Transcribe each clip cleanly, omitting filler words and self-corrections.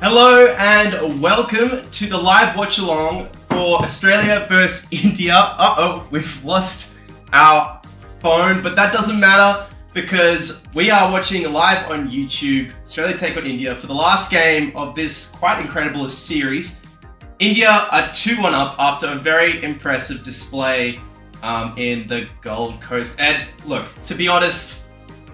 Hello and welcome to the live watch along for Australia versus India. We've lost our phone, but that doesn't matter because we are watching live on YouTube Australia take on India for the last game of this quite incredible series. India are 2-1 up after a very impressive display in the Gold Coast. And look, to be honest,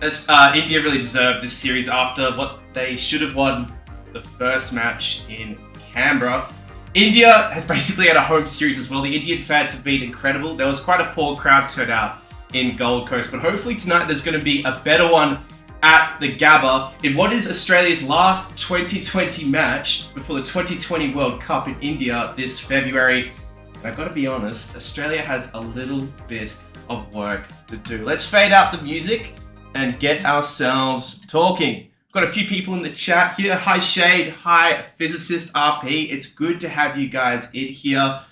India really deserved this series after what they should have won the first match in Canberra. India has basically had a home series as well. The Indian fans have been incredible. There was quite a poor crowd turnout in Gold Coast, but hopefully tonight there's going to be a better one at the Gabba in what is Australia's last 2020 match before the 2020 World Cup in India this February. And I've got to be honest, Australia has a little bit of work to do. Let's fade out the music and get ourselves talking. Got a few people in the chat here. Hi Shade, hi Physicist RP. It's good to have you guys in here.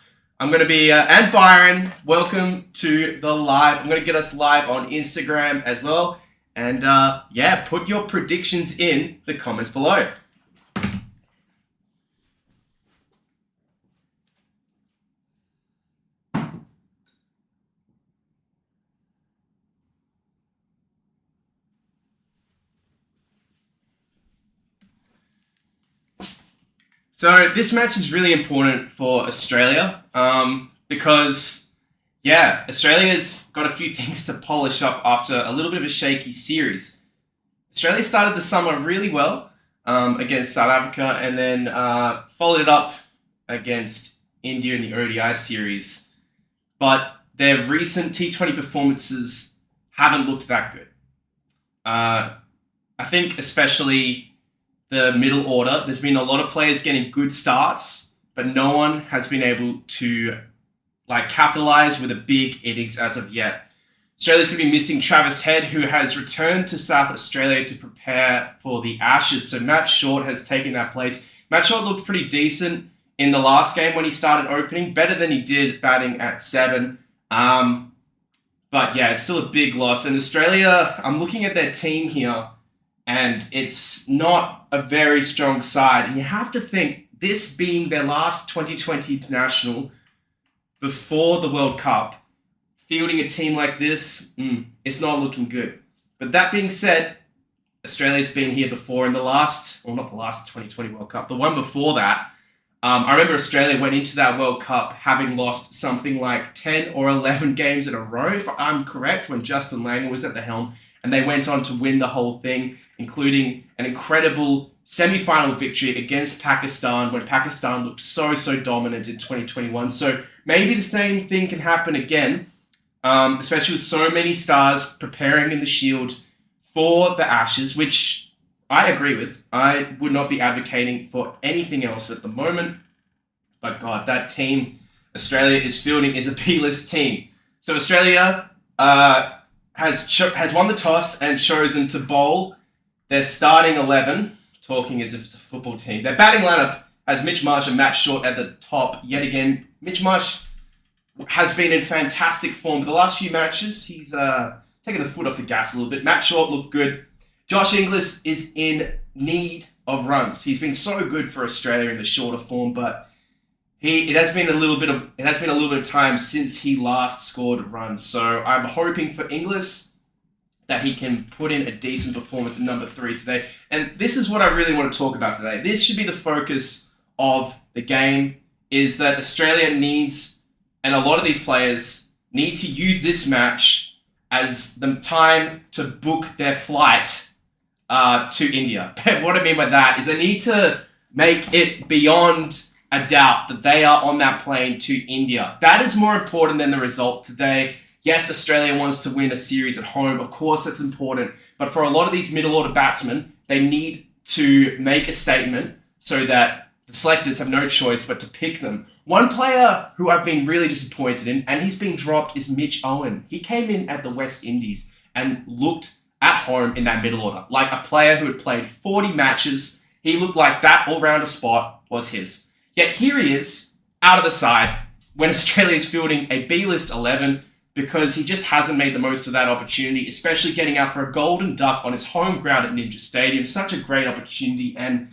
I'm going to be, and Byron, welcome to the live. I'm going to get us live on Instagram as well. And yeah, put your predictions in the comments below. So this match is really important for Australia because, yeah, Australia's got a few things to polish up after a little bit of a shaky series. Australia started the summer really well against South Africa and then followed it up against India in the ODI series. But their recent T20 performances haven't looked that good. I think especially the middle order, there's been a lot of players getting good starts, but no one has been able to capitalize with a big innings as of yet. Australia's going to be missing Travis Head, who has returned to South Australia to prepare for the Ashes. So Matt Short has taken that place. Matt Short looked pretty decent in the last game when he started opening, better than he did batting at 7. But yeah, it's still a big loss. And Australia, I'm looking at their team here, and it's not a very strong side. And you have to think, this being their last 2020 international before the World Cup, fielding a team like this, it's not looking good. But that being said, Australia's been here before in the last, well, not the last 2020 World Cup, the one before that. I remember Australia went into that World Cup having lost something like 10 or 11 games in a row, if I'm correct, when Justin Langer was at the helm. And they went on to win the whole thing, including an incredible semi-final victory against Pakistan when Pakistan looked so dominant in 2021. So maybe the same thing can happen again, especially with so many stars preparing in the Shield for the Ashes, which I agree with. I would not be advocating for anything else at the moment. But God, that team Australia is fielding is a B-list team. So Australia has won the toss and chosen to bowl their starting 11, talking as if it's a football team. Their batting lineup has Mitch Marsh and Matt Short at the top. Yet again, Mitch Marsh has been in fantastic form. The last few matches, he's taken the foot off the gas a little bit. Matt Short looked good. Josh Inglis is in need of runs. He's been so good for Australia in the shorter form, but it has been a little bit of time since he last scored runs. So I'm hoping for Inglis that he can put in a decent performance at number 3 today. And this is what I really want to talk about today. This should be the focus of the game, is that Australia needs, and a lot of these players need to use this match as the time to book their flight to India. What I mean by that is they need to make it beyond a doubt that they are on that plane to India. That is more important than the result today. Yes, Australia wants to win a series at home. Of course, that's important. But for a lot of these middle order batsmen, they need to make a statement so that the selectors have no choice but to pick them. One player who I've been really disappointed in, and he's been dropped, is Mitch Owen. He came in at the West Indies and looked at home in that middle order, like a player who had played 40 matches. He looked like that all-rounder spot was his. Yet here he is, out of the side, when Australia is fielding a B-list 11, because he just hasn't made the most of that opportunity, especially getting out for a golden duck on his home ground at Ninja Stadium. Such a great opportunity. And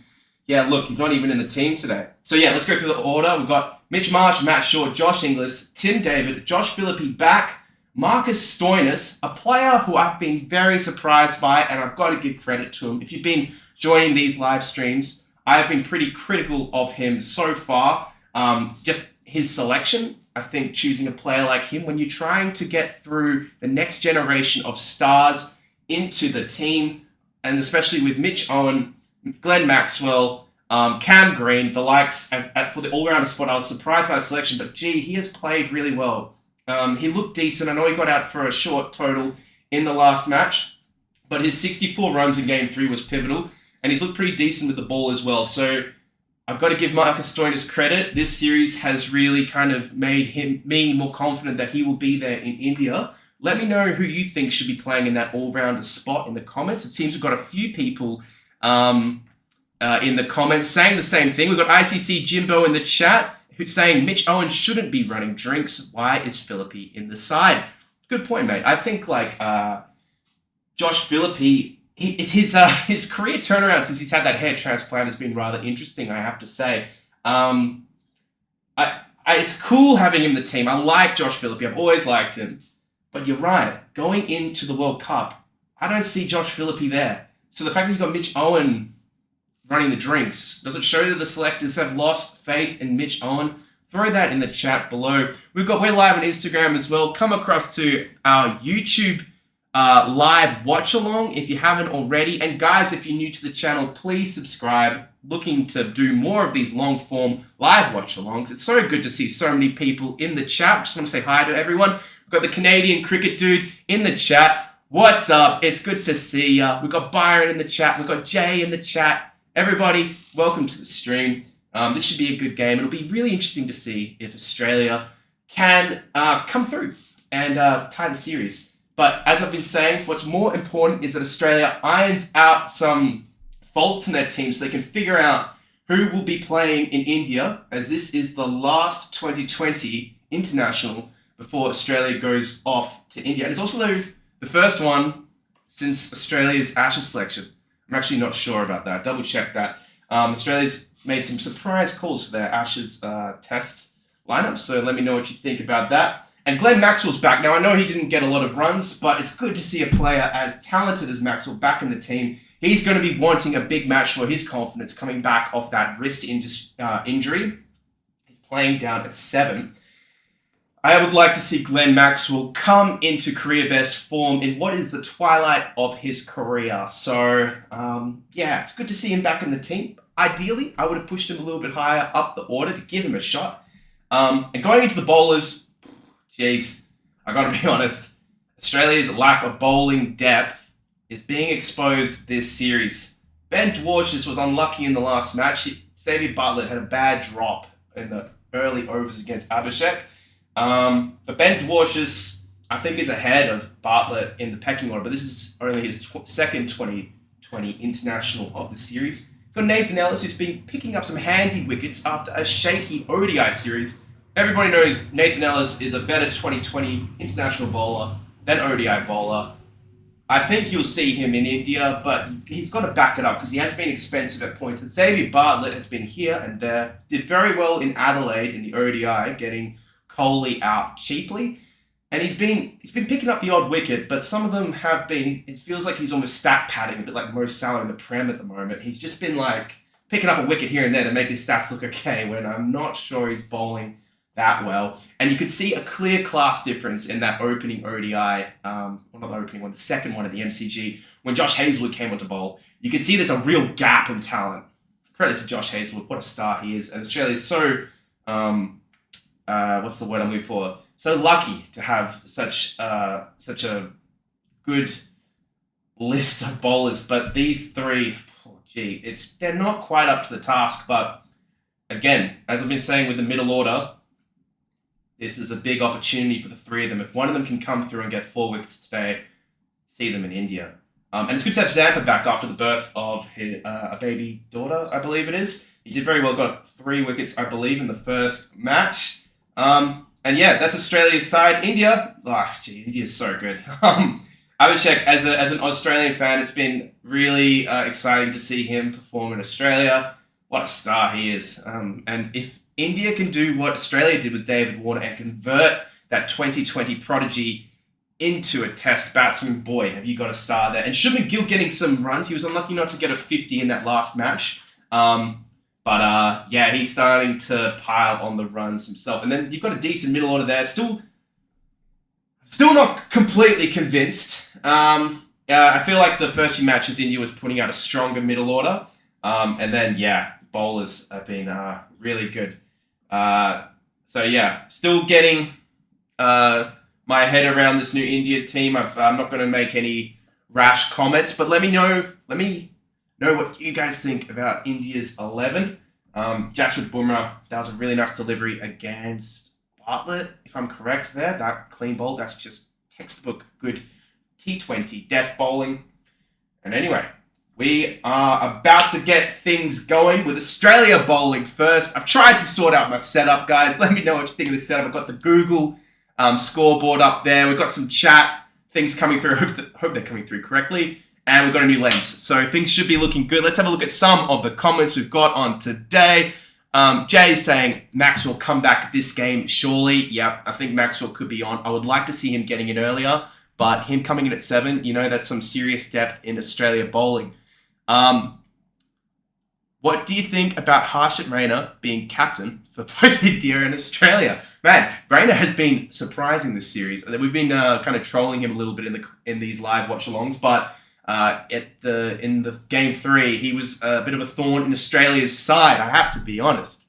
Yeah, look, he's not even in the team today. So yeah, let's go through the order. We've got Mitch Marsh, Matt Shaw, Josh Inglis, Tim David, Josh Philippi back, Marcus Stoinis, a player who I've been very surprised by, and I've got to give credit to him. If you've been joining these live streams, I have been pretty critical of him so far. Just his selection. I think choosing a player like him, when you're trying to get through the next generation of stars into the team, and especially with Mitch Owen, Glenn Maxwell, Cam Green, the likes, for the all-rounder spot, I was surprised by the selection, but gee, he has played really well. He looked decent. I know he got out for a short total in the last match, but his 64 runs in Game 3 was pivotal, and he's looked pretty decent with the ball as well. So I've got to give Marcus Stoinis credit. This series has really kind of made me more confident that he will be there in India. Let me know who you think should be playing in that all-rounder spot in the comments. It seems we've got a few people in the comments saying the same thing. We've got ICC Jimbo in the chat who's saying Mitch Owen shouldn't be running drinks. Why is Philippi in the side? Good point, mate. I think Josh Philippi, his career turnaround since he's had that hair transplant has been rather interesting, I have to say. It's cool having him in the team. I like Josh Philippi. I've always liked him. But you're right. Going into the World Cup, I don't see Josh Philippi there. So the fact that you've got Mitch Owen running the drinks, does it show that the selectors have lost faith in Mitch Owen? Throw that in the chat below. We're live on Instagram as well. Come across to our YouTube live watch along if you haven't already. And guys, if you're new to the channel, please subscribe. Looking to do more of these long form live watch alongs. It's so good to see so many people in the chat. Just want to say hi to everyone. We've got the Canadian cricket dude in the chat. What's up? It's good to see ya. We've got Byron in the chat. We've got Jay in the chat. Everybody, welcome to the stream. This should be a good game. It'll be really interesting to see if Australia can come through and tie the series. But as I've been saying, what's more important is that Australia irons out some faults in their team so they can figure out who will be playing in India, as this is the last 2020 international before Australia goes off to India. And it's also the first one since Australia's Ashes selection. I'm actually not sure about that. Double check that. Australia's made some surprise calls for their Ashes test lineup, so let me know what you think about that. And Glenn Maxwell's back. Now, I know he didn't get a lot of runs, but it's good to see a player as talented as Maxwell back in the team. He's going to be wanting a big match for his confidence coming back off that wrist injury. He's playing down at 7. I would like to see Glenn Maxwell come into career best form in what is the twilight of his career. So, yeah, it's good to see him back in the team. Ideally, I would have pushed him a little bit higher up the order to give him a shot. And going into the bowlers, geez, I got to be honest, Australia's lack of bowling depth is being exposed this series. Ben Dwarshuis was unlucky in the last match. Xavier Bartlett had a bad drop in the early overs against Abhishek. But Ben Dwarshuis, I think, is ahead of Bartlett in the pecking order, but this is only his second 2020 international of the series. Got Nathan Ellis, who's been picking up some handy wickets after a shaky ODI series. Everybody knows Nathan Ellis is a better 2020 international bowler than ODI bowler. I think you'll see him in India, but he's got to back it up because he has been expensive at points. And Xavier Bartlett has been here and there. Did very well in Adelaide in the ODI, getting Kohli out cheaply. And he's been picking up the odd wicket, but some of them have been, it feels like he's almost stat padding, a bit like Mo Salah in the Prem at the moment. He's just been like picking up a wicket here and there to make his stats look okay, when I'm not sure he's bowling that well. And you could see a clear class difference in that opening ODI, well, not the opening one, the second one at the MCG, when Josh Hazlewood came onto bowl. You can see there's a real gap in talent. Credit to Josh Hazlewood, what a star he is. And Australia's so, what's the word I'm looking for? So lucky to have such a good list of bowlers. But these three, they're not quite up to the task. But again, as I've been saying with the middle order, this is a big opportunity for the three of them. If one of them can come through and get 4 wickets today, see them in India. And it's good to have Zampa back after the birth of a baby daughter, I believe it is. He did very well, got 3 wickets, I believe, in the first match. And yeah, that's Australia's side. India, India's so good. Abhishek, as an Australian fan, it's been really exciting to see him perform in Australia. what a star he is. And if India can do what Australia did with David Warner and convert that 2020 prodigy into a test batsman, boy, have you got a star there. And Shubman Gill getting some runs. He was unlucky not to get a 50 in that last match. Yeah, he's starting to pile on the runs himself. And then you've got a decent middle order there. Still not completely convinced. I feel like the first few matches, India was putting out a stronger middle order. And then, yeah, bowlers have been really good. Still getting my head around this new India team. I'm not going to make any rash comments, but let me know what you guys think about India's 11. Jasprit Bumrah, that was a really nice delivery against Bartlett, if I'm correct there. That clean bowl, that's just textbook good T20 death bowling. And anyway, we are about to get things going with Australia bowling first. I've tried to sort out my setup, guys. Let me know what you think of the setup. I've got the Google scoreboard up there. We've got some chat things coming through. Hope they're coming through correctly. And we've got a new lens. So things should be looking good. Let's have a look at some of the comments we've got on today. Jay's saying Max will come back this game, surely. Yep, I think Maxwell could be on. I would like to see him getting in earlier, but him coming in at 7, that's some serious depth in Australia bowling. What do you think about Harshit Raina being captain for both India and Australia? Man, Raina has been surprising this series. We've been kind of trolling him a little bit in these live watch-alongs, but in the game 3, he was a bit of a thorn in Australia's side, I have to be honest.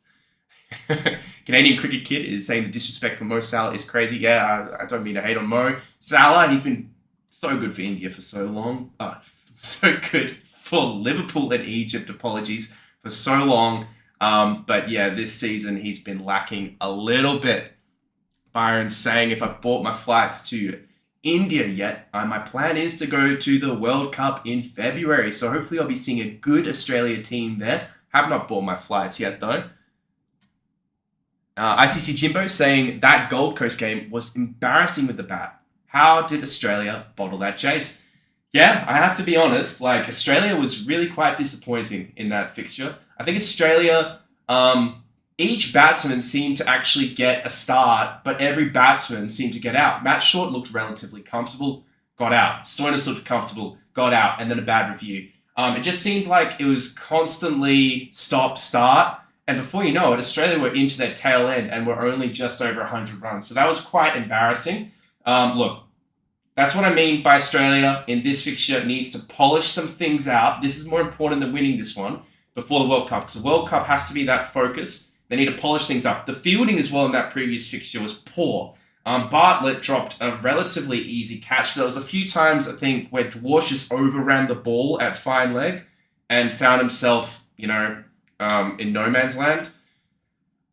Canadian cricket kid is saying the disrespect for Mo Salah is crazy. Yeah, I don't mean to hate on Mo Salah. He's been so good for India for so long. So good for Liverpool and Egypt, apologies, for so long. But yeah, this season he's been lacking a little bit. Byron's saying if I bought my flights to India yet, my plan is to go to the World Cup in February. So hopefully I'll be seeing a good Australia team there. Have not bought my flights yet though. ICC Jimbo saying that Gold Coast game was embarrassing with the bat. How did Australia bottle that chase? Yeah, I have to be honest, Australia was really quite disappointing in that fixture. I think Australia, each batsman seemed to actually get a start, but every batsman seemed to get out. Matt Short looked relatively comfortable, got out. Stoinis looked comfortable, got out, and then a bad review. It just seemed like it was constantly stop, start, and before you know it, Australia were into their tail end and were only just over 100 runs. So that was quite embarrassing. Look, that's what I mean by Australia in this fixture needs to polish some things out. This is more important than winning this one before the World Cup, because the World Cup has to be that focus. They need to polish things up. The fielding as well in that previous fixture was poor. Bartlett dropped a relatively easy catch. So there was a few times, I think, where Dwarsh just overran the ball at fine leg and found himself, in no man's land.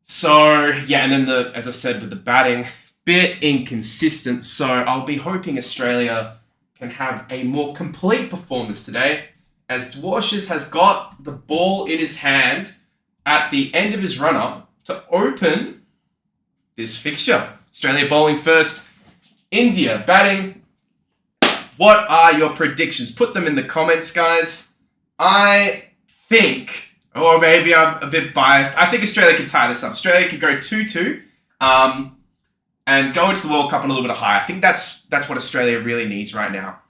So, yeah, and then, as I said, with the batting, bit inconsistent. So I'll be hoping Australia can have a more complete performance today, as Dwarshes has got the ball in his hand at the end of his run-up to open this fixture. Australia bowling first, India batting. What are your predictions? Put them in the comments, guys. I think, or maybe I'm a bit biased, I think Australia can tie this up. Australia can go 2-2 and go into the World Cup on a little bit higher. I think that's what Australia really needs right now.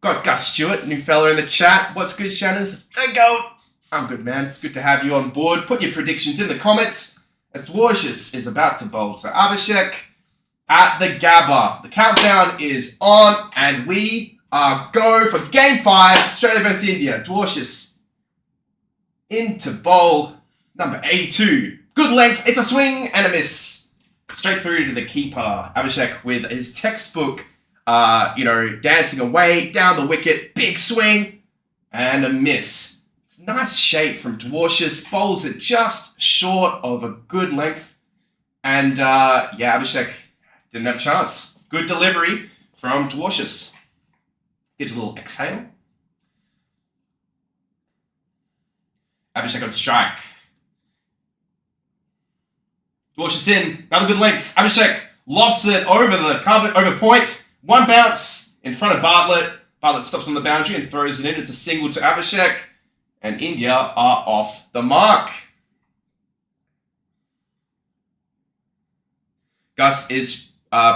Got Gus Stewart, new fella in the chat. What's good, Shannerz? Go. I'm good, man. It's good to have you on board. Put your predictions in the comments as Dwarshes is about to bowl to Abhishek at the Gabba. The countdown is on, and we are go for Game 5, Australia versus India. Dwarshes into bowl number 82. Good length. It's a swing and a miss. Straight through to the keeper. Abhishek with his textbook, dancing away down the wicket. Big swing and a miss. Nice shape from Dwarshes, bowls it just short of a good length. And Abhishek didn't have a chance. Good delivery from Dwarshes. Gives a little exhale. Abhishek on strike. Dwarshes in, another good length. Abhishek lofts it over point. One bounce in front of Bartlett. Bartlett stops on the boundary and throws it in. It's a single to Abhishek. and India are off the mark. Gus is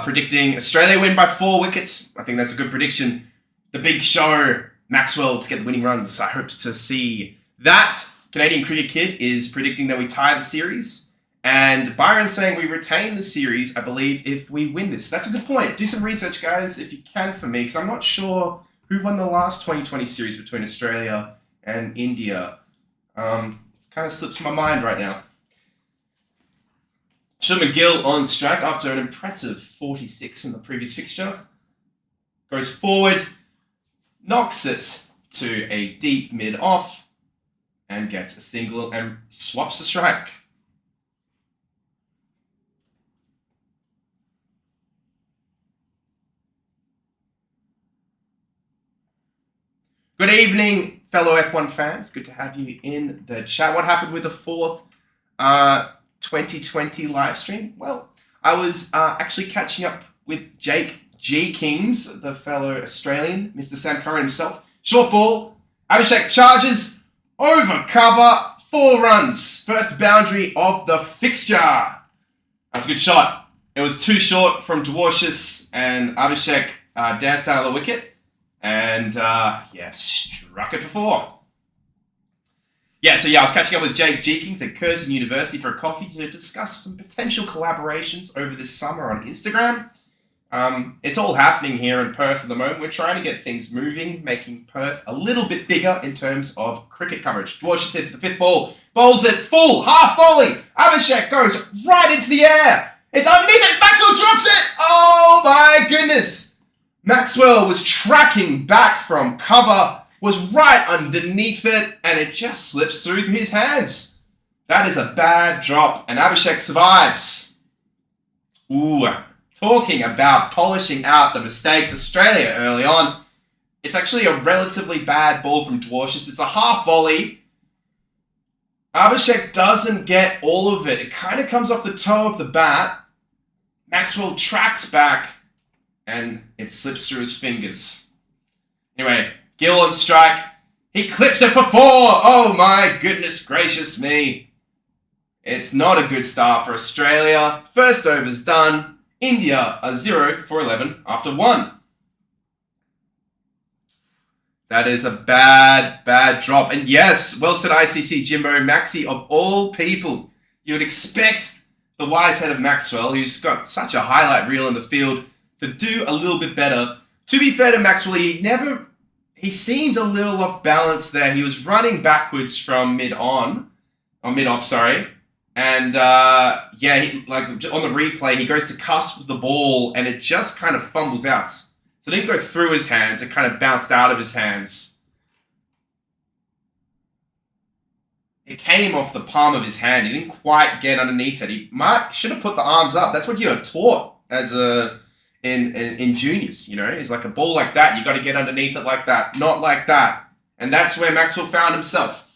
predicting Australia win by 4 wickets. I think that's a good prediction. The big show, Maxwell to get the winning runs. I hope to see that. Canadian Cricket Kid is predicting that we tie the series. And Byron's saying we retain the series, I believe, if we win this. That's a good point. Do some research, guys, if you can for me, because I'm not sure who won the last 2020 series between Australia and India. It kind of slips my mind right now. Sean McGill on strike after an impressive 46 in the previous fixture. Goes forward, knocks it to a deep mid-off, and gets a single and swaps the strike. Good evening, fellow F1 fans. Good to have you in the chat. What happened with the fourth 2020 live stream? Well, I was actually catching up with Jake G. Kings, the fellow Australian, Mr. Sam Curran himself. Short ball, Abhishek charges, over cover, 4 runs. First boundary of the fixture. That's a good shot. It was too short from Dwarshuis, and Abhishek danced out of the wicket. And, struck it for 4. I was catching up with Jake Jeekins at Curtin University for a coffee to discuss some potential collaborations over this summer on Instagram. It's all happening here in Perth at the moment. We're trying to get things moving, making Perth a little bit bigger in terms of cricket coverage. Dwarshuis said for the 5th ball, bowls it full, half volley. Abhishek goes right into the air. It's underneath it. Maxwell drops it. Oh my goodness. Maxwell was tracking back from cover, was right underneath it, and it just slips through his hands. That is a bad drop, and Abhishek survives. Ooh, talking about polishing out the mistakes Australia early on. It's actually a relatively bad ball from Dwarshuis. It's a half volley. Abhishek doesn't get all of it. It kind of comes off the toe of the bat. Maxwell tracks back, and it slips through his fingers. Anyway, Gill on strike. He clips it for 4. Oh my goodness gracious me. It's not a good start for Australia. First over's done. India are 0 for 11 after 1. That is a bad drop. And yes, well said ICC, Jimbo. Maxi, of all people, you would expect the wise head of Maxwell, who's got such a highlight reel in the field, to do a little bit better. To be fair to Maxwell, he seemed a little off balance there. He was running backwards from mid-off, and on the replay, he goes to cusp the ball, and it just kind of fumbles out. So it didn't go through his hands, it kind of bounced out of his hands. It came off the palm of his hand. He didn't quite get underneath it. He should have put the arms up. That's what you're taught as in juniors, It's like a ball like that, you got to get underneath it like that, not like that. And that's where Maxwell found himself.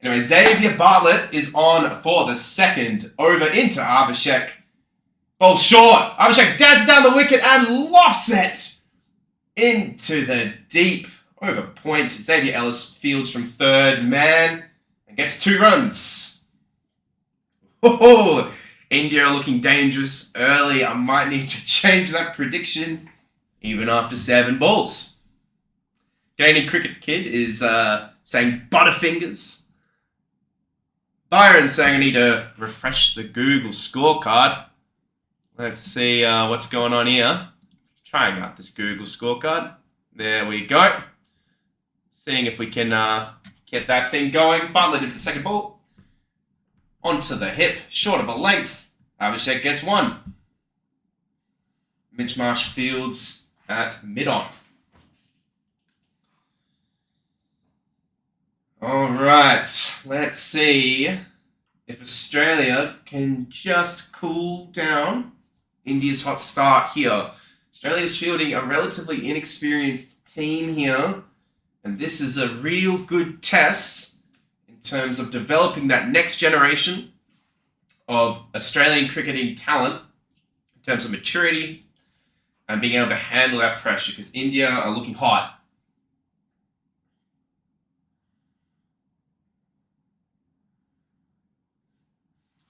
Anyway, Xavier Bartlett is on for the second over into Abhishek. Ball short. Abhishek dances down the wicket and lofts it into the deep over point. Xavier Ellis fields from third man and gets 2 runs. Oh, India are looking dangerous early. I might need to change that prediction even after 7 balls. Canadian Cricket Kid is saying Butterfingers. Byron's saying I need to refresh the Google scorecard. Let's see what's going on here. Trying out this Google scorecard. There we go. Seeing if we can get that thing going. Bartlett in for the second ball. Onto the hip, short of a length. Abhishek gets 1. Mitch Marsh fields at mid-on. All right, let's see if Australia can just cool down India's hot start here. Australia's fielding a relatively inexperienced team here, and this is a real good test in terms of developing that next generation of Australian cricketing talent in terms of maturity and being able to handle that pressure, because India are looking hot.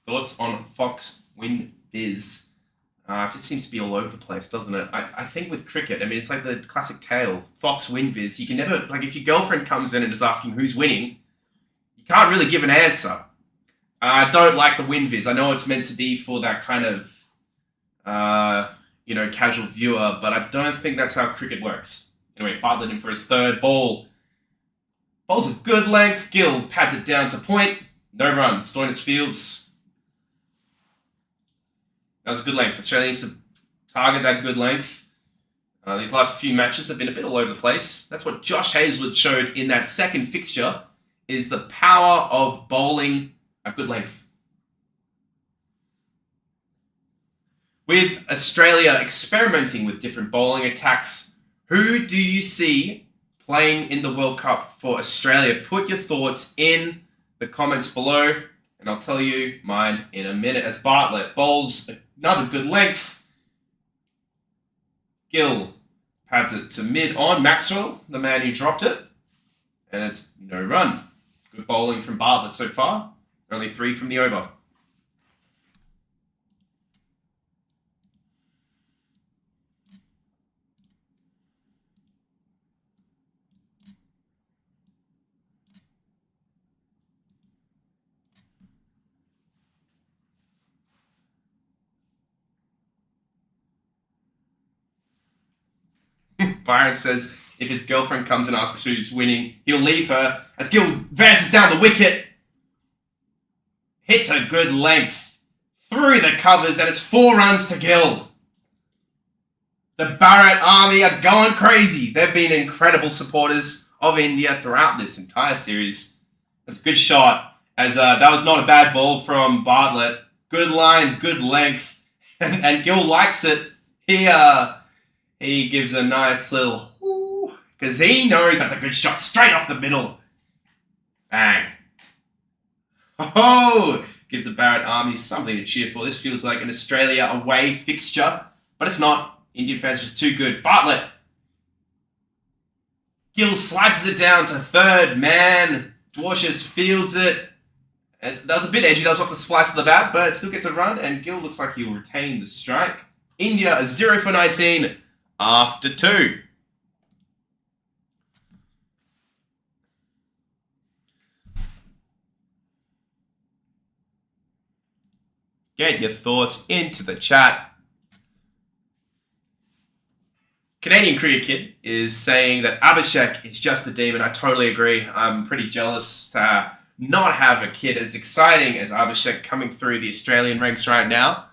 Thoughts on Fox Win Biz? It just seems to be all over the place, doesn't it? I think with cricket, I mean, it's like the classic tale. Fox Win Biz. You can never, like, if your girlfriend comes in and is asking who's winning, you can't really give an answer. I don't like the Win Viz. I know it's meant to be for that kind of, casual viewer, but I don't think that's how cricket works. Anyway, Bartlett in for his third ball. Ball's a good length. Gill pads it down to point. No run. Stoinis fields. That was a good length. Australia needs to target that good length. These last few matches have been a bit all over the place. That's what Josh Hazlewood showed in that second fixture, is the power of bowling a good length. With Australia experimenting with different bowling attacks, who do you see playing in the World Cup for Australia? Put your thoughts in the comments below, and I'll tell you mine in a minute. As Bartlett bowls another good length, Gill pads it to mid on. Maxwell, the man who dropped it, and it's no run. Good bowling from Bartlett so far. Only 3 from the over. Byron says if his girlfriend comes and asks who's winning, he'll leave her. As Gill advances down the wicket, hits a good length through the covers, and it's 4 runs to Gill. The Barrett Army are going crazy. They've been incredible supporters of India throughout this entire series. That's a good shot, as that was not a bad ball from Bartlett. Good line, good length, and Gill likes it. He gives a nice little whoo, because he knows that's a good shot straight off the middle. Bang. Oh, gives the Barrett Army something to cheer for. This feels like an Australia away fixture, but it's not. Indian fans are just too good. Bartlett. Gill slices it down to third man. Dwarshuis fields it. That was a bit edgy. That was off the splice of the bat, but it still gets a run, and Gill looks like he'll retain the strike. India is 0 for 19 after 2. Get your thoughts into the chat. Canadian Cricket Kid is saying that Abhishek is just a demon. I totally agree. I'm pretty jealous to not have a kid as exciting as Abhishek coming through the Australian ranks right now.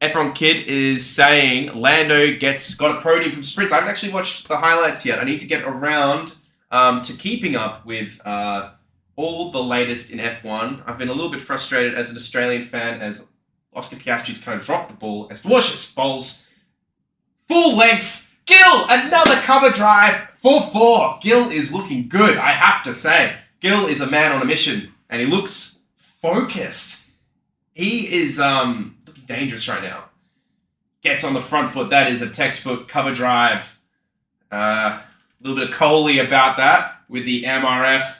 F1 Kid is saying Lando got a podium from sprints. I haven't actually watched the highlights yet. I need to get around to keeping up with all the latest in F1. I've been a little bit frustrated as an Australian fan as Oscar Piastri's kind of dropped the ball as Dwarshuis bowls full length. Gill, another cover drive for 4. Gill is looking good, I have to say. Gill is a man on a mission, and he looks focused. He is looking dangerous right now. Gets on the front foot. That is a textbook cover drive. A little bit of Coley about that with the MRF.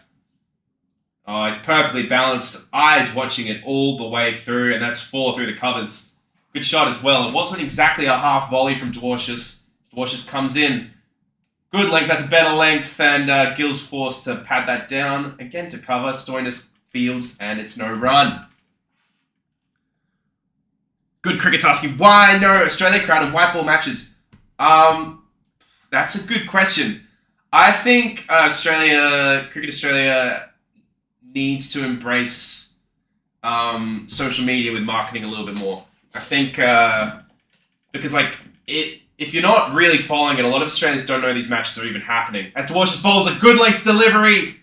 Oh, he's perfectly balanced. Eyes watching it all the way through, and that's 4 through the covers. Good shot as well. It wasn't exactly a half volley from Dwarshuis. Dwarshuis comes in. Good length. That's a better length, and Gill's forced to pad that down. Again to cover. Stoinis fields, and it's no run. Good Cricket's asking, why no Australia crowd in white ball matches? That's a good question. I think Cricket Australia needs to embrace social media with marketing a little bit more. I think because if you're not really following it, a lot of Australians don't know these matches are even happening. As Dwarshuis bowls a good length delivery,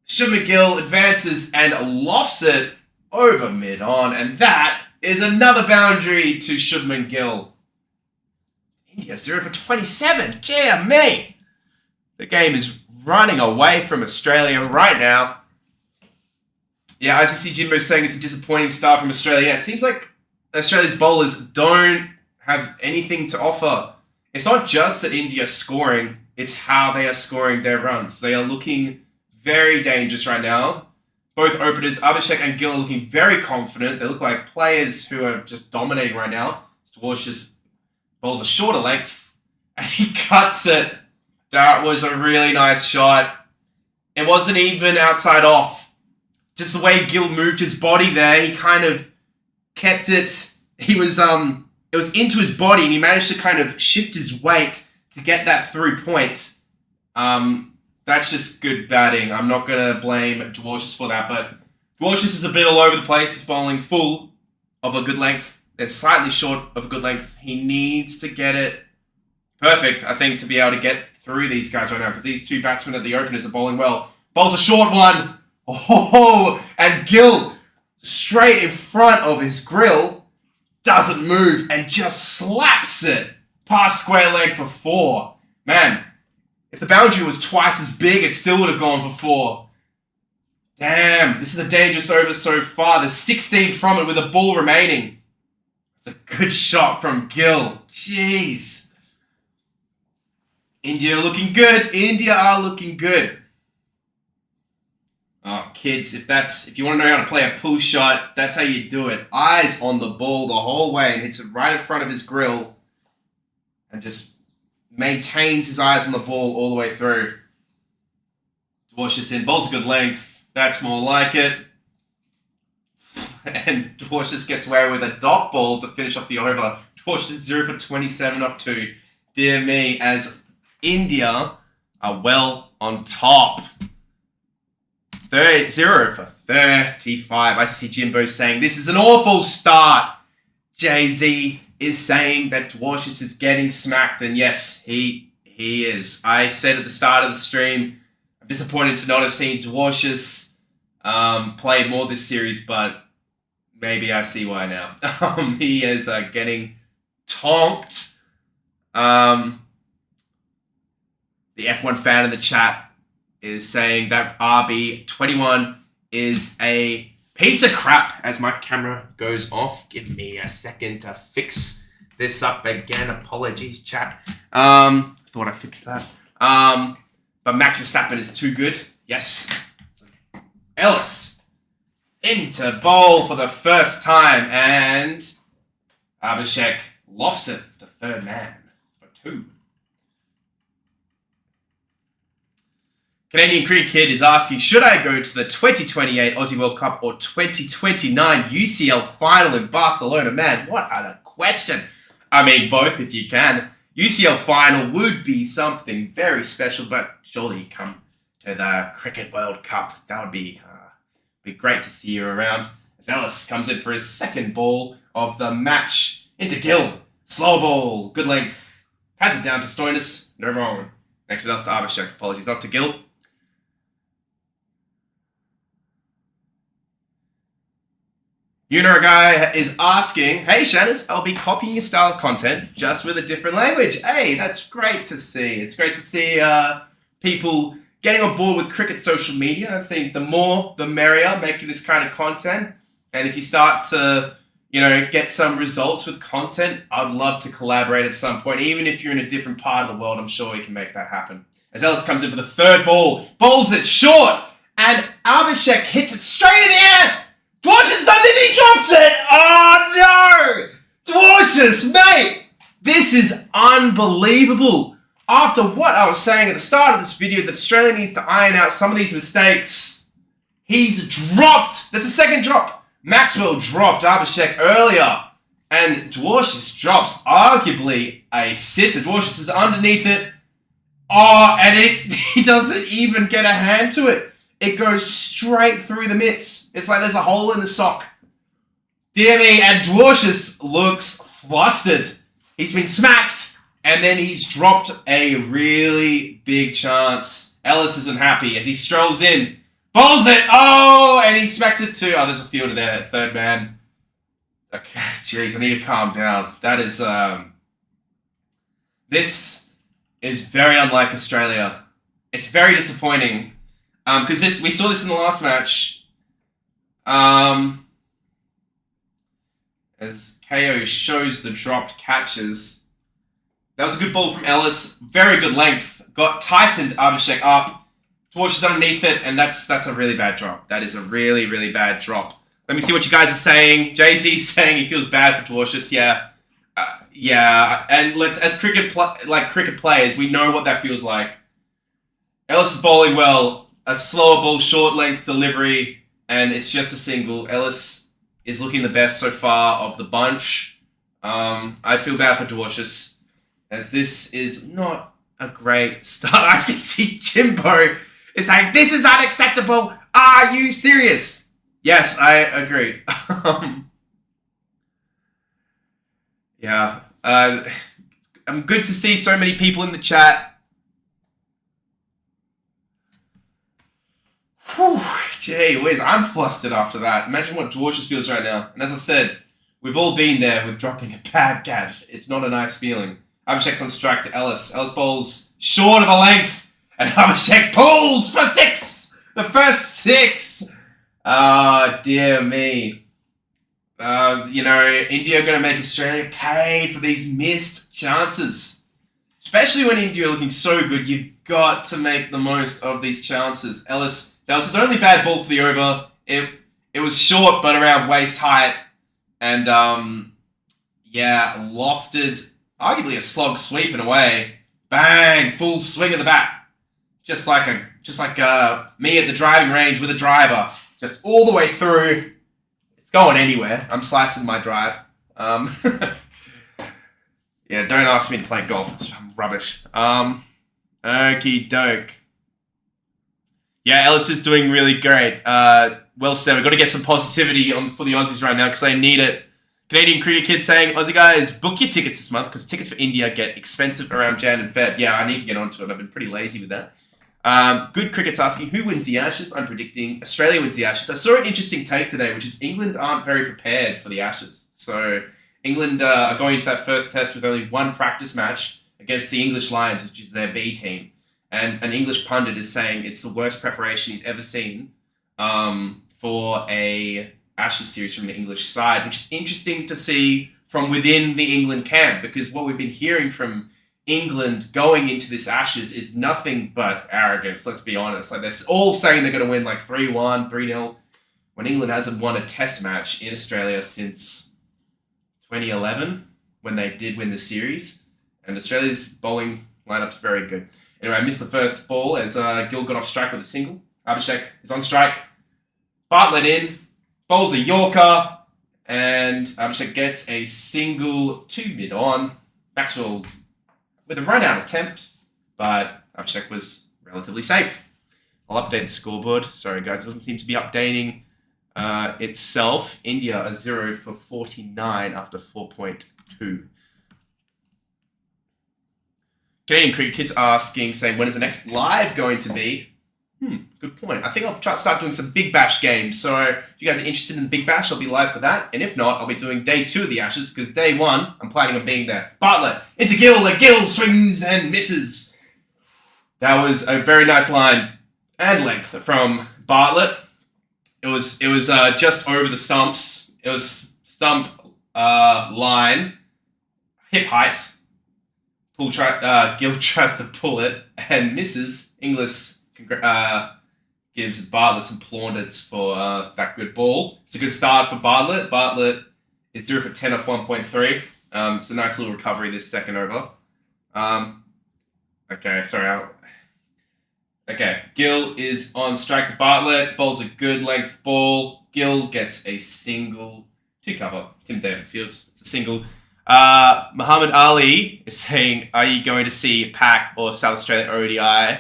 Shubman Gill advances and lofts it over mid-on, and that is another boundary to Shubman Gill. India 0 for 27. Dear me. The game is running away from Australia right now. Yeah, ICC Jimbo saying it's a disappointing start from Australia. Yeah, it seems like Australia's bowlers don't have anything to offer. It's not just that India are scoring, it's how they are scoring their runs. They are looking very dangerous right now. Both openers, Abhishek and Gill, are looking very confident. They look like players who are just dominating right now. Dwarsh just bowls a shorter length, and he cuts it. That was a really nice shot. It wasn't even outside off. Just the way Gill moved his body there, he kind of kept it. It was into his body, and he managed to kind of shift his weight to get that through point. That's just good batting. I'm not going to blame Dwarshis for that, but Dwarshis is a bit all over the place. He's bowling full of a good length, then slightly short of a good length. He needs to get it perfect, I think, to be able to get through these guys right now, because these two batsmen at the openers are bowling well. Bowls a short one. Oh, and Gill, straight in front of his grill, doesn't move and just slaps it past square leg for 4. Man, if the boundary was twice as big, it still would have gone for 4. Damn, this is a dangerous over so far. There's 16 from it with a ball remaining. It's a good shot from Gill. Jeez. India looking good. India are looking good. Oh, kids, if you want to know how to play a pull shot, that's how you do it. Eyes on the ball the whole way and hits it right in front of his grill and just maintains his eyes on the ball all the way through. Dwarshis in. Ball's a good length. That's more like it. And Dwarshis gets away with a dot ball to finish off the over. Dwarshis 0 for 27 off 2. Dear me, as India are well on top. 0 for 35. I see Jimbo saying, this is an awful start. Jay-Z is saying that Dwarshis is getting smacked. And yes, he is. I said at the start of the stream, I'm disappointed to not have seen Dwarshis play more this series, but maybe I see why now. He is getting tonked. The F1 fan in the chat is saying that RB21 is a piece of crap as my camera goes off. Give me a second to fix this up again. Apologies, chat. Thought I fixed that. But Max Verstappen is too good. Yes. Ellis into bowl for the first time, and Abhishek lofts it to third man for 2. Canadian Cricket Kid is asking, should I go to the 2028 Aussie World Cup or 2029 UCL final in Barcelona? Man, what a question. I mean, both if you can. UCL final would be something very special, but surely you come to the Cricket World Cup. That would be great to see you around. As Ellis comes in for his second ball of the match. Into Gill. Slow ball. Good length. Pads it down to Stoinis. No wrong. Actually, that's to Abhishek. Apologies, not to Gill. Guy is asking, hey Shannerz, I'll be copying your style of content just with a different language. Hey, that's great to see. It's great to see people getting on board with cricket social media. I think the more, the merrier, making this kind of content. And if you start to, get some results with content, I'd love to collaborate at some point. Even if you're in a different part of the world, I'm sure we can make that happen. As Ellis comes in for the third ball, bowls it short, and Abhishek hits it straight in the air. Dwarshis done it, he drops it! Oh no! Dwarshis, mate! This is unbelievable. After what I was saying at the start of this video, that Australia needs to iron out some of these mistakes, he's dropped. That's the second drop. Maxwell dropped Abhishek earlier. And Dwarshis drops arguably a sitter. Dwarshis is underneath it. Oh, and he doesn't even get a hand to it. It goes straight through the mitts. It's like there's a hole in the sock. Dear me, and Dwarshis looks flustered. He's been smacked, and then he's dropped a really big chance. Ellis isn't happy as he strolls in. Bowls it! Oh, and he smacks it too. Oh, there's a fielder there, third man. Okay, jeez, I need to calm down. That is, this is very unlike Australia. It's very disappointing. Because we saw this in the last match. As KO shows the dropped catches. That was a good ball from Ellis. Very good length. Got tightened Abhishek up. Dwarsh is underneath it, and that's a really bad drop. That is a really, really bad drop. Let me see what you guys are saying. Jay-Z's saying he feels bad for Dwarsh. Yeah. Yeah, and as cricket players, we know what that feels like. Ellis is bowling well. A slower ball, short length delivery, and it's just a single. Ellis is looking the best so far of the bunch. I feel bad for Dwarshus, as this is not a great start. ICC Jimbo is saying, this is unacceptable. Are you serious? Yes, I agree. Yeah. I'm good to see so many people in the chat. Whew, gee whiz, I'm flustered after that. Imagine what Dwarshus feels right now. And as I said, we've all been there with dropping a bad catch. It's not a nice feeling. Abhishek's on strike to Ellis. Ellis bowls short of a length. And Abhishek pulls for 6! The first 6! Oh, dear me. India are going to make Australia pay for these missed chances. Especially when India are looking so good, you've got to make the most of these chances. Ellis, that was his only bad ball for the over. It was short, but around waist height. And, lofted, arguably a slog sweep in a way. Bang! Full swing of the bat. Just like me at the driving range with a driver. Just all the way through. Going anywhere. I'm slicing my drive. Yeah, don't ask me to play golf. It's rubbish. Okie doke. Yeah, Ellis is doing really great. Well said. We've got to get some positivity for the Aussies right now because they need it. Canadian Cricket Kid saying, Aussie guys, book your tickets this month because tickets for India get expensive around Jan and Feb. Yeah, I need to get onto it. I've been pretty lazy with that. Good Cricket's asking, who wins the Ashes? I'm predicting Australia wins the Ashes. I saw an interesting take today, which is England aren't very prepared for the Ashes. So England are going into that first test with only one practice match against the English Lions, which is their B team. And an English pundit is saying it's the worst preparation he's ever seen for a Ashes series from the English side, which is interesting to see from within the England camp, because what we've been hearing from England going into this Ashes is nothing but arrogance, let's be honest. Like, they're all saying they're going to win like 3-1, 3-0, when England hasn't won a test match in Australia since 2011, when they did win the series. And Australia's bowling lineup's very good. Anyway, I missed the first ball as Gill got off strike with a single. Abhishek is on strike. Bartlett in, bowls a Yorker, and Abhishek gets a single to mid-on. Maxwell with a run-out attempt, but Abhishek was relatively safe. I'll update the scoreboard. Sorry, guys, it doesn't seem to be updating itself. India are 0 for 49 after 4.2. Canadian Cricket Kids asking, saying, when is the next live going to be? Good point. I think I'll start doing some Big Bash games. So if you guys are interested in the Big Bash, I'll be live for that. And if not, I'll be doing day 2 of the Ashes, because day 1, I'm planning on being there. Bartlett into Gill. The Gill swings and misses. That was a very nice line and length from Bartlett. It was just over the stumps. It was stump line, hip height. Gill tries to pull it and misses. Inglis gives Bartlett some plaudits for that good ball. It's a good start for Bartlett. Bartlett is 0 for 10 off 1.3. It's a nice little recovery this second over. Gill is on strike to Bartlett. Bowls a good length ball. Gill gets a single to cover. Tim David Fields. It's a single. Muhammad Ali is saying, are you going to see Pac or South Australian ODI?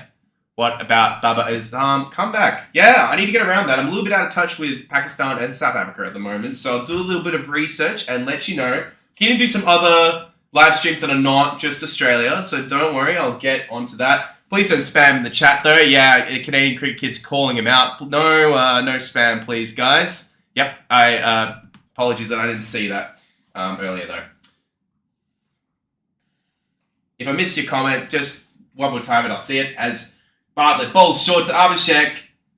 What about Baba's comeback? Yeah, I need to get around that. I'm a little bit out of touch with Pakistan and South Africa at the moment, so I'll do a little bit of research and let you know. Keen to do some other live streams that are not just Australia, so don't worry, I'll get onto that. Please don't spam in the chat, though. Yeah, Canadian Cricket Kid's calling him out. No spam, please, guys. Yep, I apologies that I didn't see that earlier, though. If I missed your comment, just one more time and I'll see it. As Bartlett bowls short to Abhishek.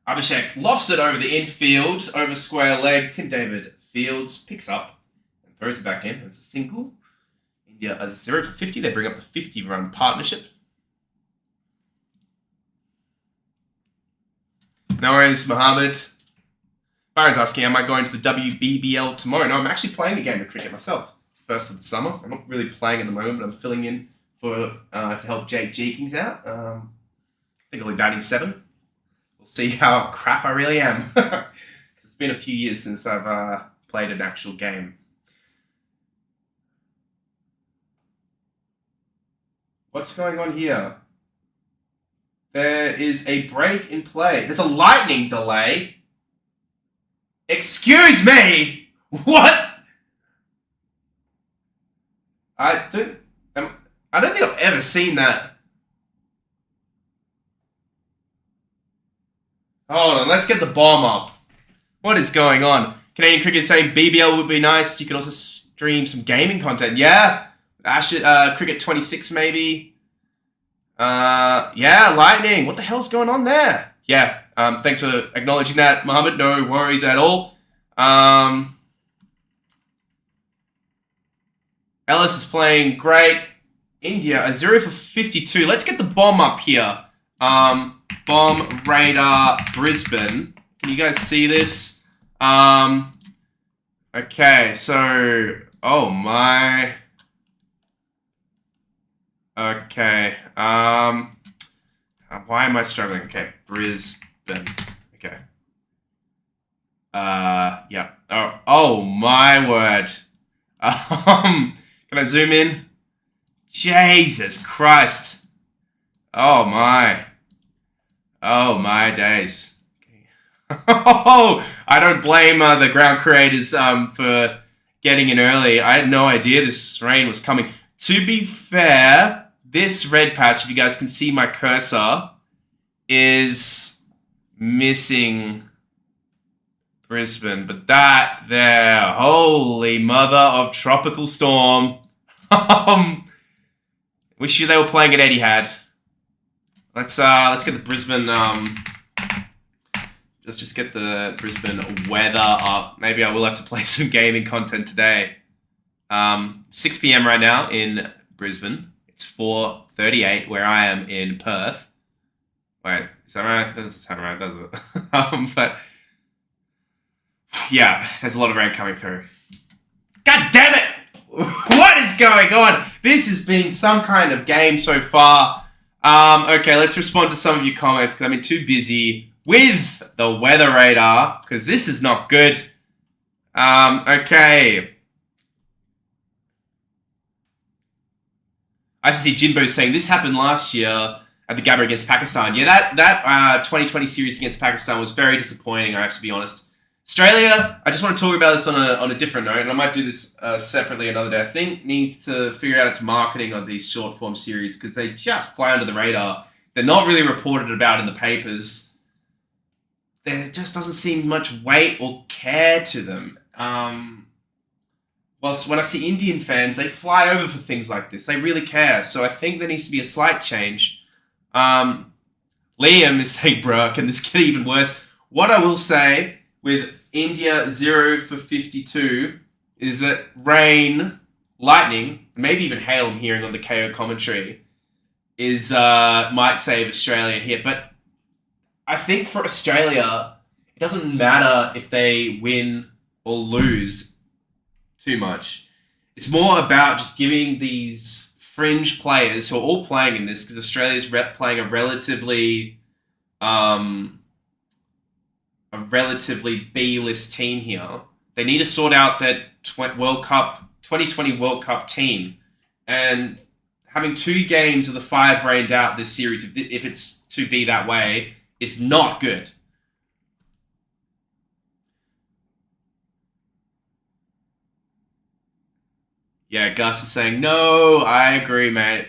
Abhishek lofts it over the infield, over square leg. Tim David Fields picks up and throws it back in. It's a single. India are 0 for 50. They bring up the 50-run partnership. No worries, Mohammed. Byron's asking, am I going to the WBBL tomorrow? No, I'm actually playing a game of cricket myself. It's the first of the summer. I'm not really playing at the moment, but I'm filling in for to help Jake Jeekins out. I think I'll be batting 7. We'll see how crap I really am. It's been a few years since I've played an actual game. What's going on here? There is a break in play. There's a lightning delay. Excuse me! What? I don't think I've ever seen that. Hold on, let's get the bomb up. What is going on? Canadian Cricket saying BBL would be nice. You could also stream some gaming content. Yeah, Cricket 26 maybe. Yeah, lightning. What the hell's going on there? Yeah. Thanks for acknowledging that, Mohammed. No worries at all. Ellis is playing great. India, a 0 for 52. Let's get the bomb up here. Bomb radar Brisbane. Can you guys see this? Okay, so... Oh, my... Okay. Why am I struggling? Okay, Brisbane. Okay. Yeah. Oh my word. Can I zoom in? Jesus Christ. Oh my days. Okay. I don't blame the ground creators for getting in early. I had no idea this rain was coming. To be fair, this red patch, if you guys can see my cursor, is missing Brisbane. But that there, holy mother of tropical storm. Wish you they were playing at Etihad. Let's get the Brisbane, let's just get the Brisbane weather up. Maybe I will have to play some gaming content today. 6 p.m. right now in Brisbane. It's 4:38 where I am in Perth. Wait, is that right? That doesn't sound right, does it? But yeah, there's a lot of rain coming through. God damn it! What is going on? This has been some kind of game so far. Okay, let's respond to some of your comments because I've been too busy with the weather radar because this is not good. Okay. I see Jinbo saying this happened last year at the Gabba against Pakistan. Yeah, that 2020 series against Pakistan was very disappointing, I have to be honest. Australia, I just want to talk about this on a different note, and I might do this separately another day. I think needs to figure out its marketing of these short form series because they just fly under the radar. They're not really reported about in the papers. There just doesn't seem much weight or care to them. Whilst when I see Indian fans, they fly over for things like this. They really care. So I think there needs to be a slight change. Liam is saying, bruh, can this get even worse? What I will say with India 0 for 52 is that rain, lightning, maybe even hail I'm hearing on the KO commentary, is might save Australia here. But I think for Australia, it doesn't matter if they win or lose too much. It's more about just giving these fringe players who are all playing in this, because Australia's playing a relatively B-list team here. They need to sort out that 2020 World Cup team, and having 2 games of the 5 rained out this series, if it's to be that way, is not good. Yeah, Gus is saying, no, I agree, mate.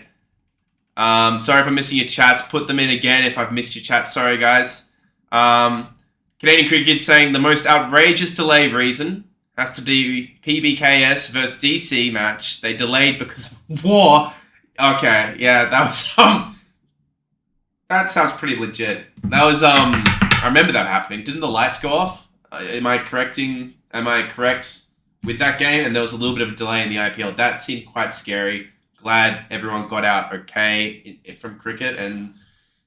Sorry if I'm missing your chats. Put them in again if I've missed your chats. Sorry, guys. Canadian Cricket saying the most outrageous delay reason has to be PBKS versus DC match. They delayed because of war. Okay, yeah, that was that sounds pretty legit. That was I remember that happening. Didn't the lights go off? Am I correct with that game? And there was a little bit of a delay in the IPL. That seemed quite scary. Glad everyone got out okay from cricket, and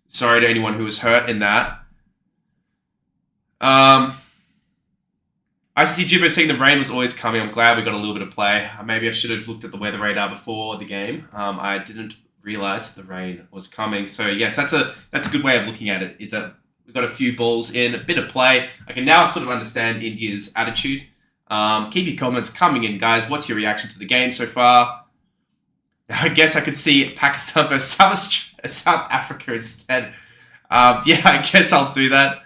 sorry to anyone who was hurt in that. ICC Jibbo saying the rain was always coming. I'm glad we got a little bit of play. Maybe I should have looked at the weather radar before the game. I didn't realize that the rain was coming. So yes, that's a good way of looking at it. Is that we've got a few balls in, a bit of play. I can now sort of understand India's attitude. Keep your comments coming in, guys. What's your reaction to the game so far? I guess I could see Pakistan versus South Africa instead. Yeah, I guess I'll do that.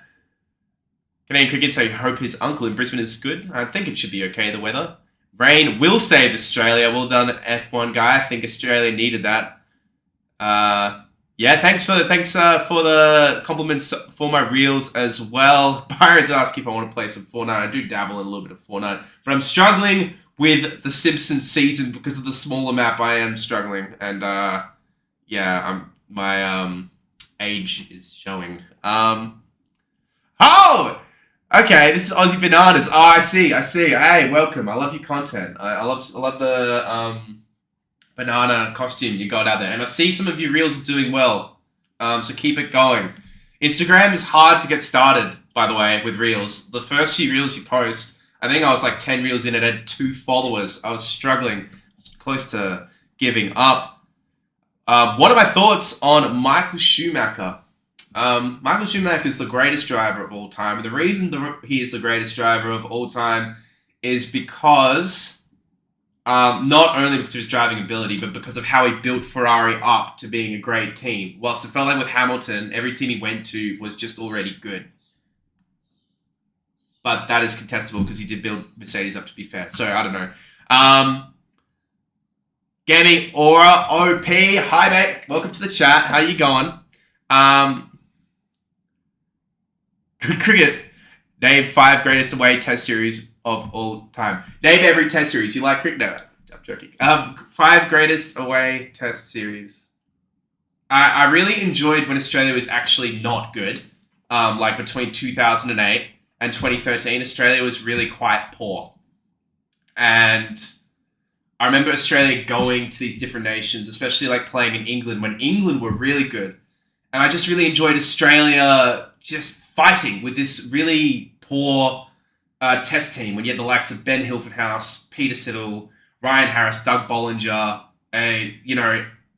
Canadian cricket, so I hope his uncle in Brisbane is good. I think it should be okay, the weather. Rain will save Australia. Well done, F1 guy. I think Australia needed that. Yeah, thanks for the compliments for my reels as well. Byron's asking if I want to play some Fortnite. I do dabble in a little bit of Fortnite, but I'm struggling with the Simpsons season because of the smaller map. I am struggling, and yeah, my age is showing. Oh! Okay, this is Aussie Bananas. Oh, I see. Hey, welcome. I love your content. I love the banana costume you got out there. And I see some of your reels are doing well. So keep it going. Instagram is hard to get started, by the way, with reels. The first few reels you post, I think I was like 10 reels in and had 2 followers. I was struggling, close to giving up. What are my thoughts on Michael Schumacher? Michael Schumacher is the greatest driver of all time. And the reason he is the greatest driver of all time is because, not only because of his driving ability, but because of how he built Ferrari up to being a great team. Whilst it felt like with Hamilton, every team he went to was just already good. But that is contestable because he did build Mercedes up, to be fair. So, I don't know. Gaming Aura OP. Hi, mate. Welcome to the chat. How you going? Good cricket. Name 5 greatest away test series of all time. Name every test series. You like cricket? No, I'm joking. 5 greatest away test series. I really enjoyed when Australia was actually not good. Like between 2008 and 2013, Australia was really quite poor. And I remember Australia going to these different nations, especially like playing in England when England were really good. And I just really enjoyed Australia just fighting with this really poor test team when you had the likes of Ben Hilfenhaus, Peter Siddle, Ryan Harris, Doug Bollinger,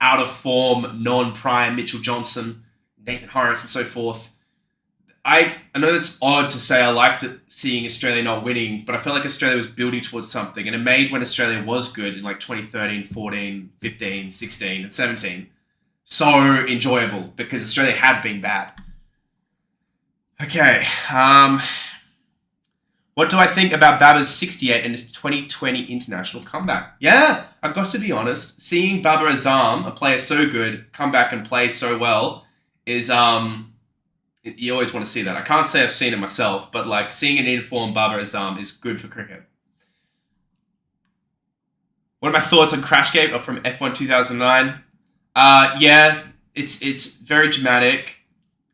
out of form, non-prime Mitchell Johnson, Nathan Horrocks, and so forth. I know that's odd to say I liked seeing Australia not winning, but I felt like Australia was building towards something, and it made when Australia was good in like 2013, 14, 15, 16, and 17 so enjoyable because Australia had been bad. Okay, what do I think about Babar's 68 and his 2020 international comeback? Yeah, I've got to be honest. Seeing Babar Azam, a player so good, come back and play so well is, you always want to see that. I can't say I've seen it myself, but like seeing an informed Babar Azam is good for cricket. What are my thoughts on Crashgate from F1 2009? Yeah, it's very dramatic.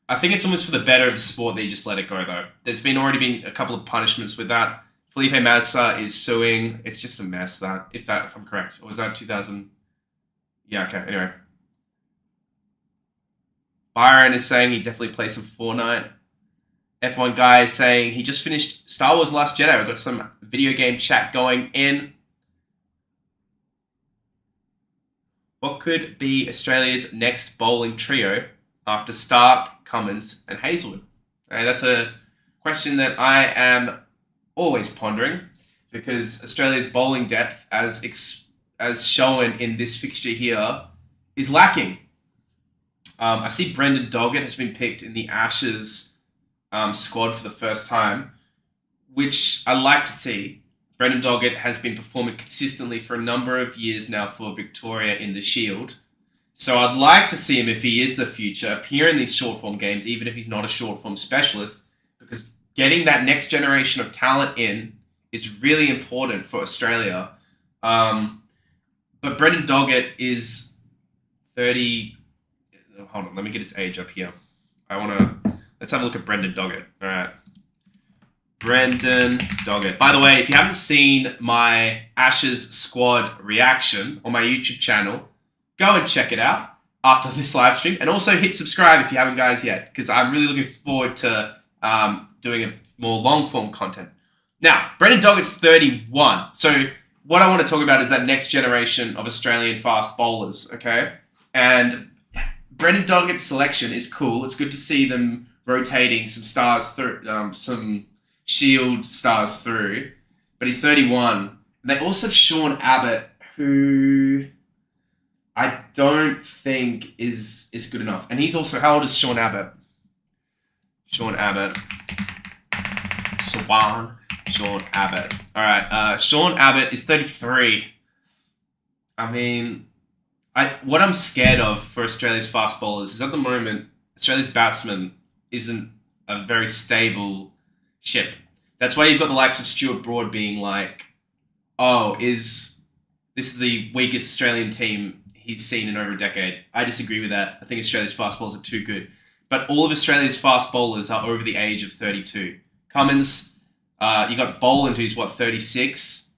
I think it's almost for the better of the sport that you just let it go, though. There's already been a couple of punishments with that. Felipe Massa is suing. It's just a mess, if I'm correct. Or was that 2000? Yeah, okay, anyway. Byron is saying he definitely plays some Fortnite. F1 guy is saying he just finished Star Wars Last Jedi. We've got some video game chat going in. What could be Australia's next bowling trio after Stark, Cummins, and Hazelwood? That's a question that I am always pondering because Australia's bowling depth, as shown in this fixture here, is lacking. I see Brendan Doggett has been picked in the Ashes squad for the first time, which I like to see. Brendan Doggett has been performing consistently for a number of years now for Victoria in the Shield. So I'd like to see him, if he is the future, appear in these short-form games, even if he's not a short-form specialist, because getting that next generation of talent in is really important for Australia. But Brendan Doggett is 30... Hold on, let me get his age up here. Let's have a look at Brendan Doggett. All right. Brendan Doggett. By the way, if you haven't seen my Ashes squad reaction on my YouTube channel, go and check it out after this live stream. And also hit subscribe if you haven't, guys, yet, because I'm really looking forward to doing more long-form content. Now, Brendan Doggett's 31. So what I want to talk about is that next generation of Australian fast bowlers, okay? And Brendan Doggett's selection is cool. It's good to see them rotating some stars through, some Shield stars through. But he's 31. They also have Sean Abbott, who I don't think is good enough. And he's also, how old is Sean Abbott? Sean Abbott. Sean Abbott. All right. Sean Abbott is 33. I mean, what I'm scared of for Australia's fast bowlers is at the moment, Australia's batsman isn't a very stable ship. That's why you've got the likes of Stuart Broad being like, oh, this is the weakest Australian team he's seen in over a decade. I disagree with that. I think Australia's fast bowlers are too good. But all of Australia's fast bowlers are over the age of 32. Cummins, you got Boland, who's 36.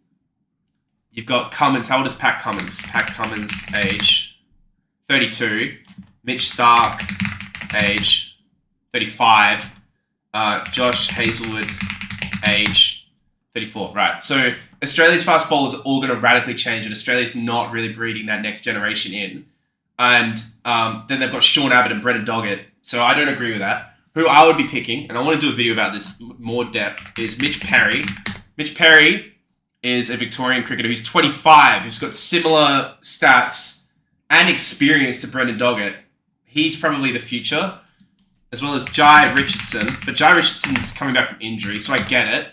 You've got Cummins. How old is Pat Cummins? Pat Cummins, age 32. Mitch Stark, age 35. Josh Hazlewood, age 34. Right. So Australia's fast bowlers are all going to radically change, and Australia's not really breeding that next generation in. And then they've got Sean Abbott and Brendan Doggett. So I don't agree with that. Who I would be picking, and I want to do a video about this more depth, is Mitch Perry. Mitch Perry is a Victorian cricketer who's 25, who's got similar stats and experience to Brendan Doggett. He's probably the future, as well as Jai Richardson. But Jai Richardson's coming back from injury, so I get it.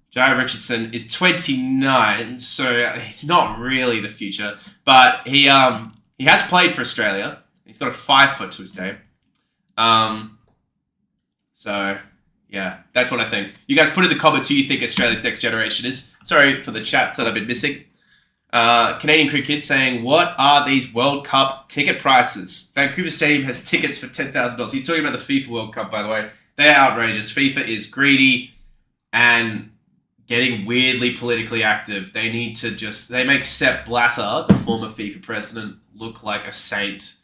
Jai Richardson is 29, so he's not really the future. But he has played for Australia. He's got a 5 foot to his name. So, yeah, that's what I think. You guys put in the comments who you think Australia's next generation is. Sorry for the chats that I've been missing. Canadian Cricket saying, what are these World Cup ticket prices? Vancouver Stadium has tickets for $10,000. He's talking about the FIFA World Cup, by the way. They're outrageous. FIFA is greedy and getting weirdly politically active. They need to they make Sepp Blatter, the former FIFA president, look like a saint.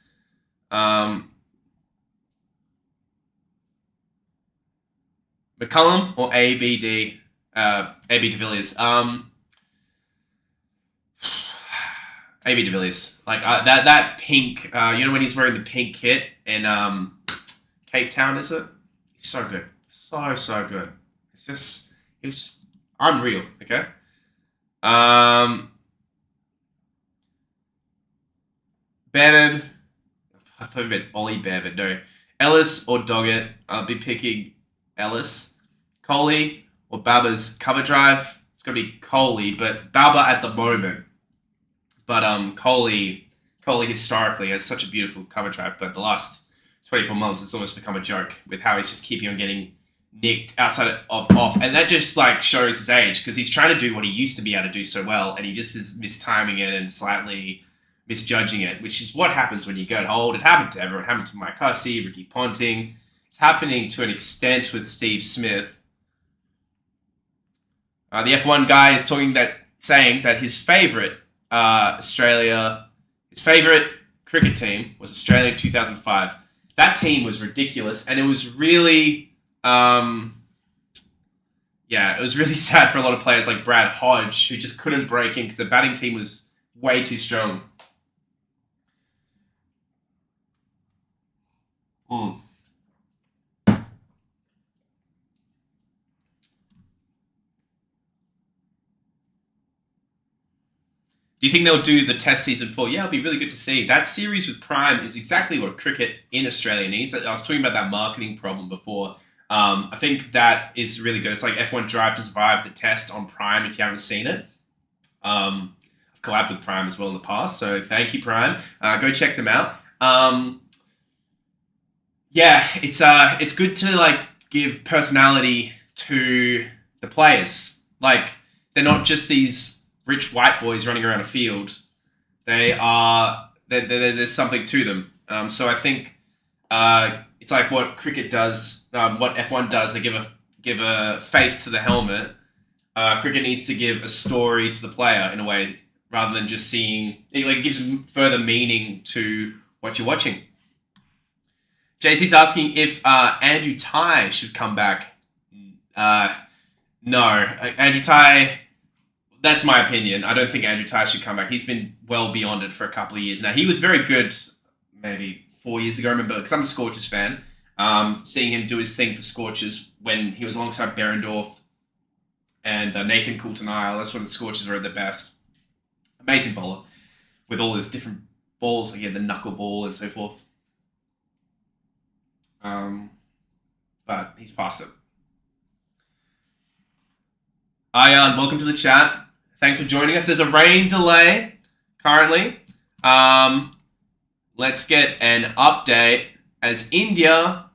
McCullum or AB de Villiers? AB de Villiers. Like that pink, you know when he's wearing the pink kit in Cape Town, is it? He's so good. So good. It was just unreal, okay? Bannon. I thought you meant Ollie Bear, but no. Ellis or Doggett. I'll be picking Ellis. Kohli or Baba's cover drive. It's going to be Kohli, but Baba at the moment. But Kohli historically has such a beautiful cover drive, but the last 24 months it's almost become a joke with how he's just keeping on getting nicked outside of off. And that just like shows his age, because he's trying to do what he used to be able to do so well, and he just is mistiming it and slightly misjudging it, which is what happens when you get old. It happened to everyone. It happened to Mike Hussey, Ricky Ponting. It's happening to an extent with Steve Smith. The F1 guy is saying that his favourite cricket team was Australia in 2005. That team was ridiculous, and it was really, it was really sad for a lot of players like Brad Hodge, who just couldn't break in because the batting team was way too strong. Do you think they'll do the test season 4? Yeah, it'll be really good to see. That series with Prime is exactly what cricket in Australia needs. I was talking about that marketing problem before. I think that is really good. It's like F1 Drive to Survive, the test on Prime, if you haven't seen it. I've collabed with Prime as well in the past, so thank you, Prime. Go check them out. It's good to like give personality to the players. Like, they're not just these rich white boys running around a field. There's something to them. So I think it's like what cricket does, what F1 does. They give a face to the helmet. Cricket needs to give a story to the player in a way, rather than just seeing. It gives further meaning to what you're watching. JC's asking if Andrew Ty should come back. No. Andrew Ty, that's my opinion. I don't think Andrew Ty should come back. He's been well beyond it for a couple of years now. He was very good maybe 4 years ago, I remember, because I'm a Scorchers fan. Seeing him do his thing for Scorchers when he was alongside Berendorf and Nathan Coulton-Isle. That's when the Scorchers were at their best. Amazing bowler with all his different balls, again, the knuckleball and so forth. But he's past it. Ayan, welcome to the chat. Thanks for joining us. There's a rain delay currently. Let's get an update as India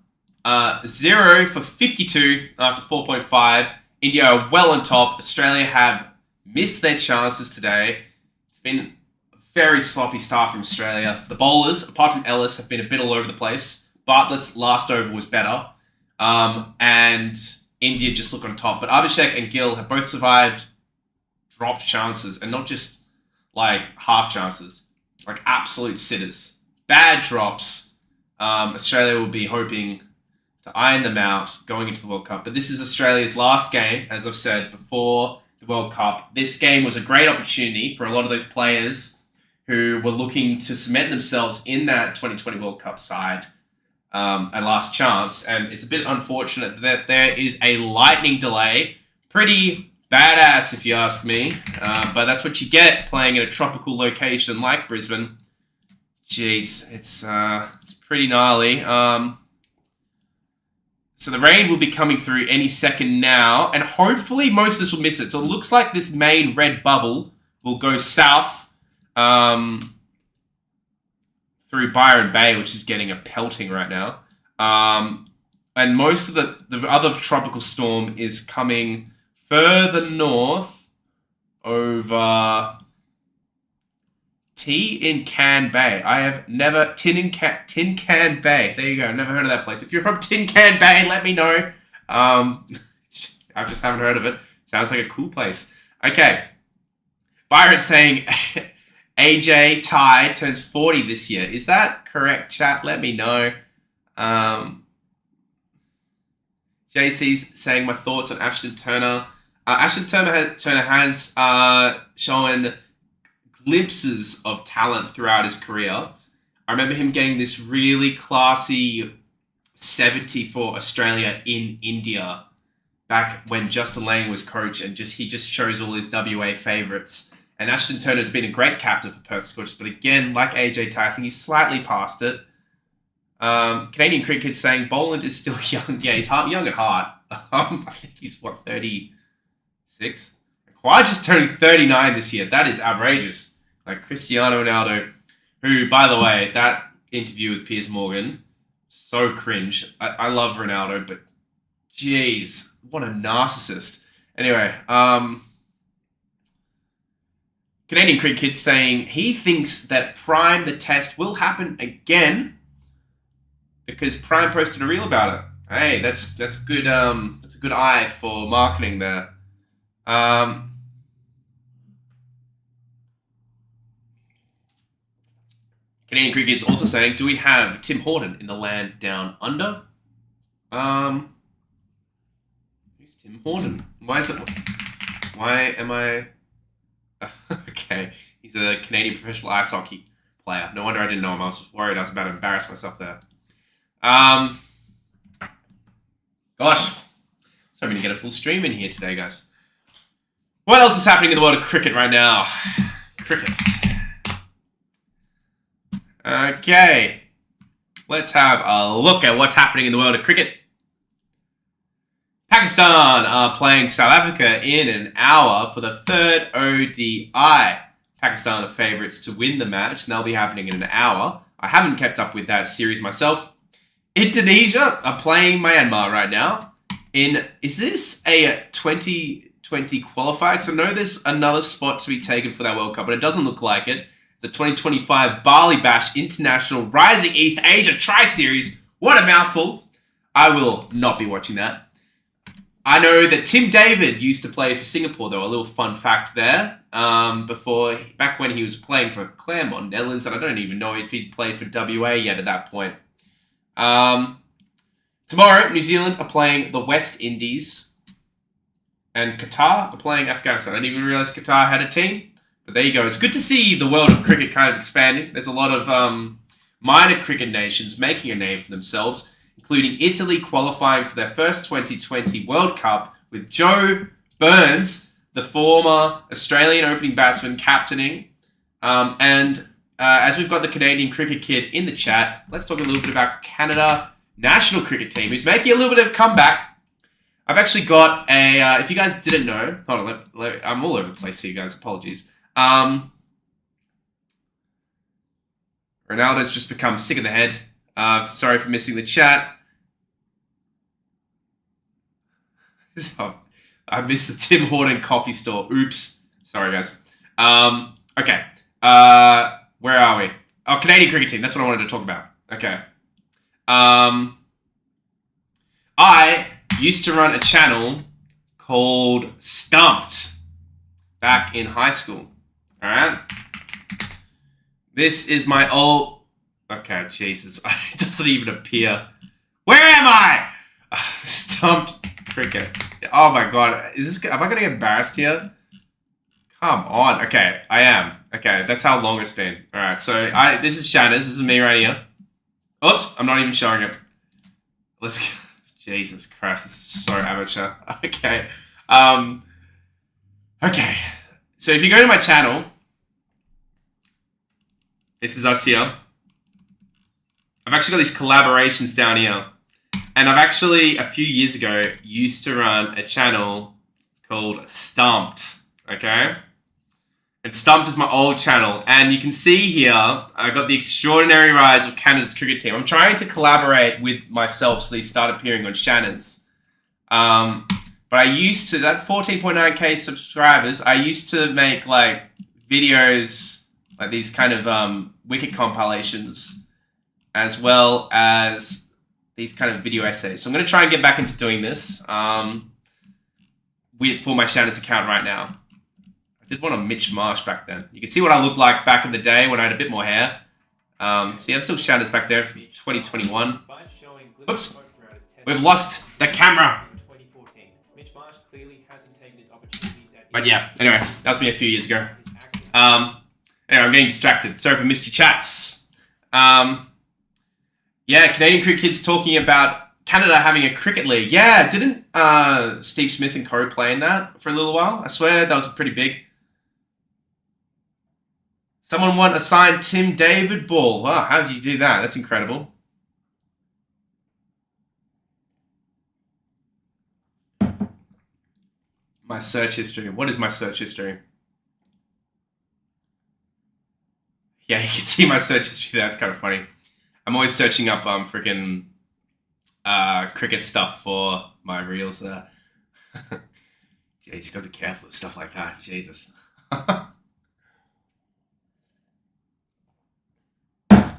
0 for 52 after 4.5. India are well on top. Australia have missed their chances today. It's been a very sloppy start from Australia. The bowlers, apart from Ellis, have been a bit all over the place. Bartlett's last over was better. And India just look on top. But Abhishek and Gill have both survived dropped chances. And not just like half chances. Like absolute sitters. Bad drops. Australia will be hoping to iron them out going into the World Cup. But this is Australia's last game, as I've said, before the World Cup. This game was a great opportunity for a lot of those players who were looking to cement themselves in that 2020 World Cup side. A last chance, and it's a bit unfortunate that there is a lightning delay. Pretty badass, if you ask me, but that's what you get playing in a tropical location like Brisbane. Jeez, it's pretty gnarly. So the rain will be coming through any second now, and hopefully most of this will miss it. So it looks like this main red bubble will go south through Byron Bay, which is getting a pelting right now. And most of the other tropical storm is coming further north over Tin Can Bay. I have never... Tin Can Bay. There you go. Never heard of that place. If you're from Tin Can Bay, let me know. I just haven't heard of it. Sounds like a cool place. Okay. Byron's saying... AJ Ty turns 40 this year. Is that correct, chat? Let me know. JC's saying my thoughts on Ashton Turner. Ashton Turner has shown glimpses of talent throughout his career. I remember him getting this really classy 70 for Australia in India back when Justin Lang was coach, and he just shows all his WA favourites. And Ashton Turner has been a great captain for Perth Scorchers, but again, like AJ Ty, I think he's slightly past it. Canadian Cricket's saying Boland is still young. Yeah, he's young at heart. I think he's, 36? Kawhi just turning 39 this year. That is outrageous. Like Cristiano Ronaldo, who, by the way, that interview with Piers Morgan, so cringe. I love Ronaldo, but jeez, what a narcissist. Anyway, Canadian Cricket saying he thinks that Prime the Test will happen again because Prime posted a reel about it. Hey, that's good. That's a good eye for marketing there. Canadian Cricket's also saying, do we have Tim Horton in the land down under? Who's Tim Horton? Why am I? Okay, he's a Canadian professional ice hockey player. No wonder I didn't know him. I was worried I was about to embarrass myself there. Gosh, I was hoping to get a full stream in here today, guys. What else is happening in the world of cricket right now? Crickets. Okay, let's have a look at what's happening in the world of cricket. Pakistan are playing South Africa in an hour for the third ODI. Pakistan are favourites to win the match, and they'll be happening in an hour. I haven't kept up with that series myself. Indonesia are playing Myanmar right now. Is this a 2020 qualifier? Because I know there's another spot to be taken for that World Cup, but it doesn't look like it. The 2025 Bali Bash International Rising East Asia Tri-Series. What a mouthful. I will not be watching that. I know that Tim David used to play for Singapore, though. A little fun fact there. Back when he was playing for Claremont, Netherlands, and I don't even know if he'd played for WA yet at that point. Tomorrow, New Zealand are playing the West Indies. and Qatar are playing Afghanistan. I didn't even realize Qatar had a team. But there you go. It's good to see the world of cricket kind of expanding. There's a lot of minor cricket nations making a name for themselves, including Italy qualifying for their first 2020 World Cup with Joe Burns, the former Australian opening batsman, captaining. As we've got the Canadian cricket kid in the chat, let's talk a little bit about Canada national cricket team, who's making a little bit of a comeback. I've actually got a, if you guys didn't know, hold on, I'm all over the place here, guys, apologies. Ronaldo's just become sick in the head. Sorry for missing the chat. I missed the Tim Horton coffee store. Oops. Sorry, guys. Okay. Where are we? Oh, Canadian cricket team. That's what I wanted to talk about. Okay. I used to run a channel called Stumped back in high school. All right. This is my old... Okay, Jesus. It doesn't even appear. Where am I? Stumped cricket. Oh my God. Am I going to get embarrassed here? Come on. Okay, I am. Okay, that's how long it's been. All right, so this is Shannerz. This is me right here. Oops, I'm not even showing it. Let's go. Jesus Christ, this is so amateur. Okay. Okay. So if you go to my channel, this is us here. I've actually got these collaborations down here. And I've actually, a few years ago, used to run a channel called Stumped. Okay? And Stumped is my old channel. And you can see here, I got the extraordinary rise of Canada's cricket team. I'm trying to collaborate with myself so they start appearing on Shannerz. But I used to, that 14.9k subscribers, I used to make like videos, like these kind of wicket compilations, as well as these kind of video essays. So I'm going to try and get back into doing this for my Shannerz account right now. I did one on Mitch Marsh back then. You can see what I looked like back in the day when I had a bit more hair. See, I'm still Shannerz back there from 2021. Oops. We've lost the camera. But yeah, anyway, that was me a few years ago. Anyway, I'm getting distracted. Sorry for missed your chats. Yeah, Canadian cricket kids talking about Canada having a cricket league. Yeah, didn't Steve Smith and co play in that for a little while? I swear that was pretty big. Someone want a signed Tim David ball. Wow, how did you do that? That's incredible. My search history. What is my search history? Yeah, you can see my search history. That's kind of funny. I'm always searching up freaking cricket stuff for my reels. Yeah, you just got to be careful with stuff like that. Jesus.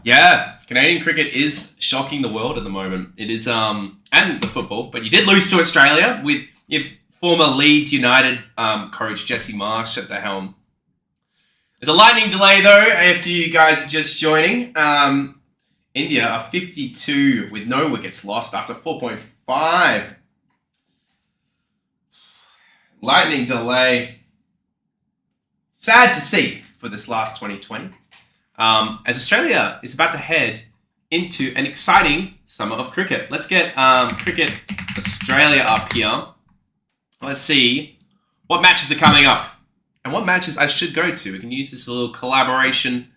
Yeah, Canadian cricket is shocking the world at the moment. It is, and the football. But you did lose to Australia with your former Leeds United coach Jesse Marsh at the helm. There's a lightning delay though. If you guys are just joining, India are 52 with no wickets lost after 4.5. Lightning delay. Sad to see for this last 2020. As Australia is about to head into an exciting summer of cricket. Let's get Cricket Australia up here. Let's see what matches are coming up and what matches I should go to. We can use this little collaborative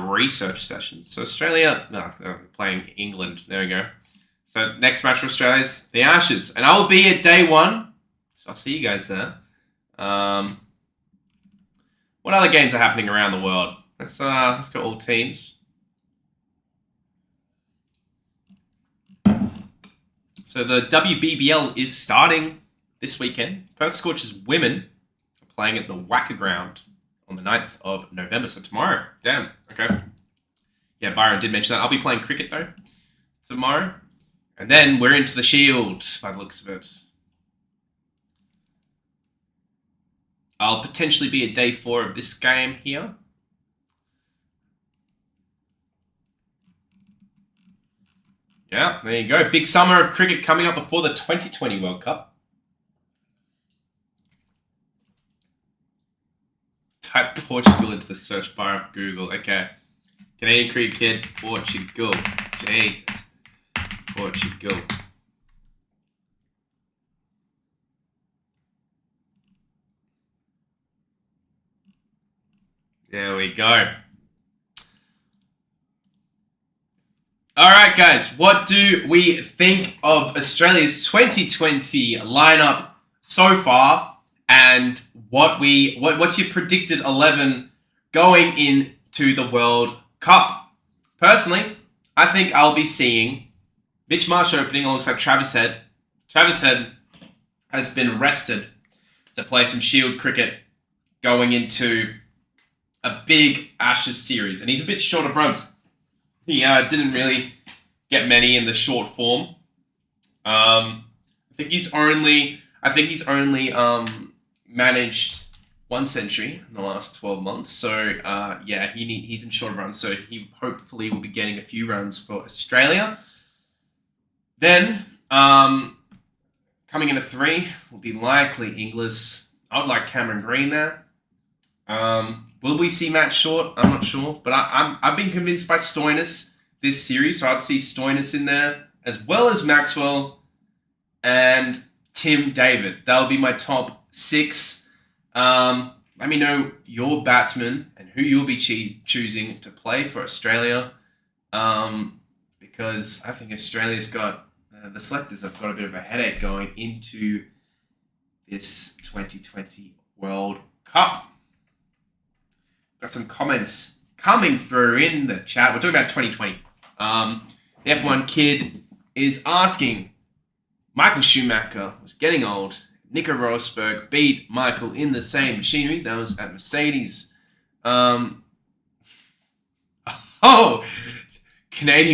research session. So Australia, no, playing England. There we go. So next match for Australia is the Ashes, and I will be at day one. So I'll see you guys there. What other games are happening around the world? Let's go all teams. So the WBBL is starting this weekend. Perth Scorchers women are playing at the Wacker Ground on the 9th of November. So tomorrow. Damn. Okay. Yeah, Byron did mention that. I'll be playing cricket though tomorrow. And then we're into the Shield by the looks of it. I'll potentially be at day 4 of this game here. Yeah, there you go. Big summer of cricket coming up before the 2020 World Cup. Type Portugal into the search bar of Google. Okay. Canadian cricket kid, Portugal. Jesus. Portugal. There we go. All right, guys. What do we think of Australia's 2020 lineup so far, and what's your predicted 11 going into the World Cup? Personally, I think I'll be seeing Mitch Marsh opening alongside Travis Head. Travis Head has been rested to play some Shield cricket going into a big Ashes series, and he's a bit short of runs. He didn't really get many in the short form. I think he's only managed one century in the last 12 months. So yeah, he's in short of runs. So he hopefully will be getting a few runs for Australia. Then coming in at 3 will be likely Inglis. I would like Cameron Green there. Will we see Matt Short? I'm not sure, but I've been convinced by Stoinis this series, so I'd see Stoinis in there, as well as Maxwell and Tim David. That'll be my top 6. Let me know your batsmen and who you'll be choosing to play for Australia, because I think Australia's got, the selectors have got a bit of a headache going into this 2020 World Cup. Got some comments coming through in the chat. We're talking about 2020. The F1 kid is asking, Michael Schumacher was getting old. Nico Rosberg beat Michael in the same machinery. That was at Mercedes. Canadian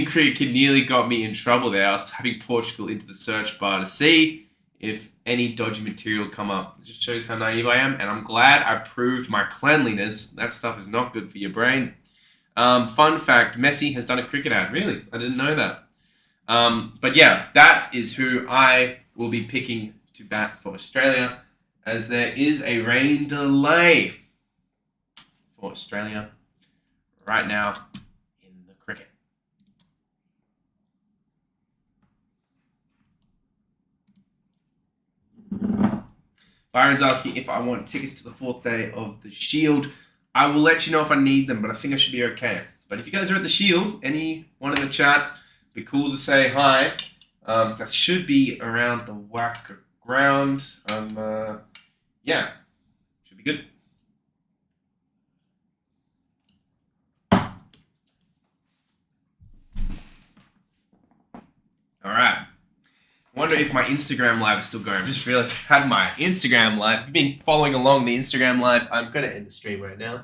cricket kid nearly got me in trouble there. I was typing Portugal into the search bar to see if any dodgy material come up. It just shows how naive I am, and I'm glad I proved my cleanliness. That stuff is not good for your brain. Fun fact, Messi has done a cricket ad. Really? I didn't know that. But yeah, that is who I will be picking to bat for Australia, as there is a rain delay for Australia right now in the cricket. Byron's asking if I want tickets to the 4th day of the Shield. I will let you know if I need them, but I think I should be okay. But if you guys are at the Shield, anyone in the chat, be cool to say hi. That should be around the WACC ground. Yeah, should be good. All right. Wonder if my Instagram live is still going. I just realized I've had my Instagram live. If you've been following along the Instagram live, I'm going to end the stream right now.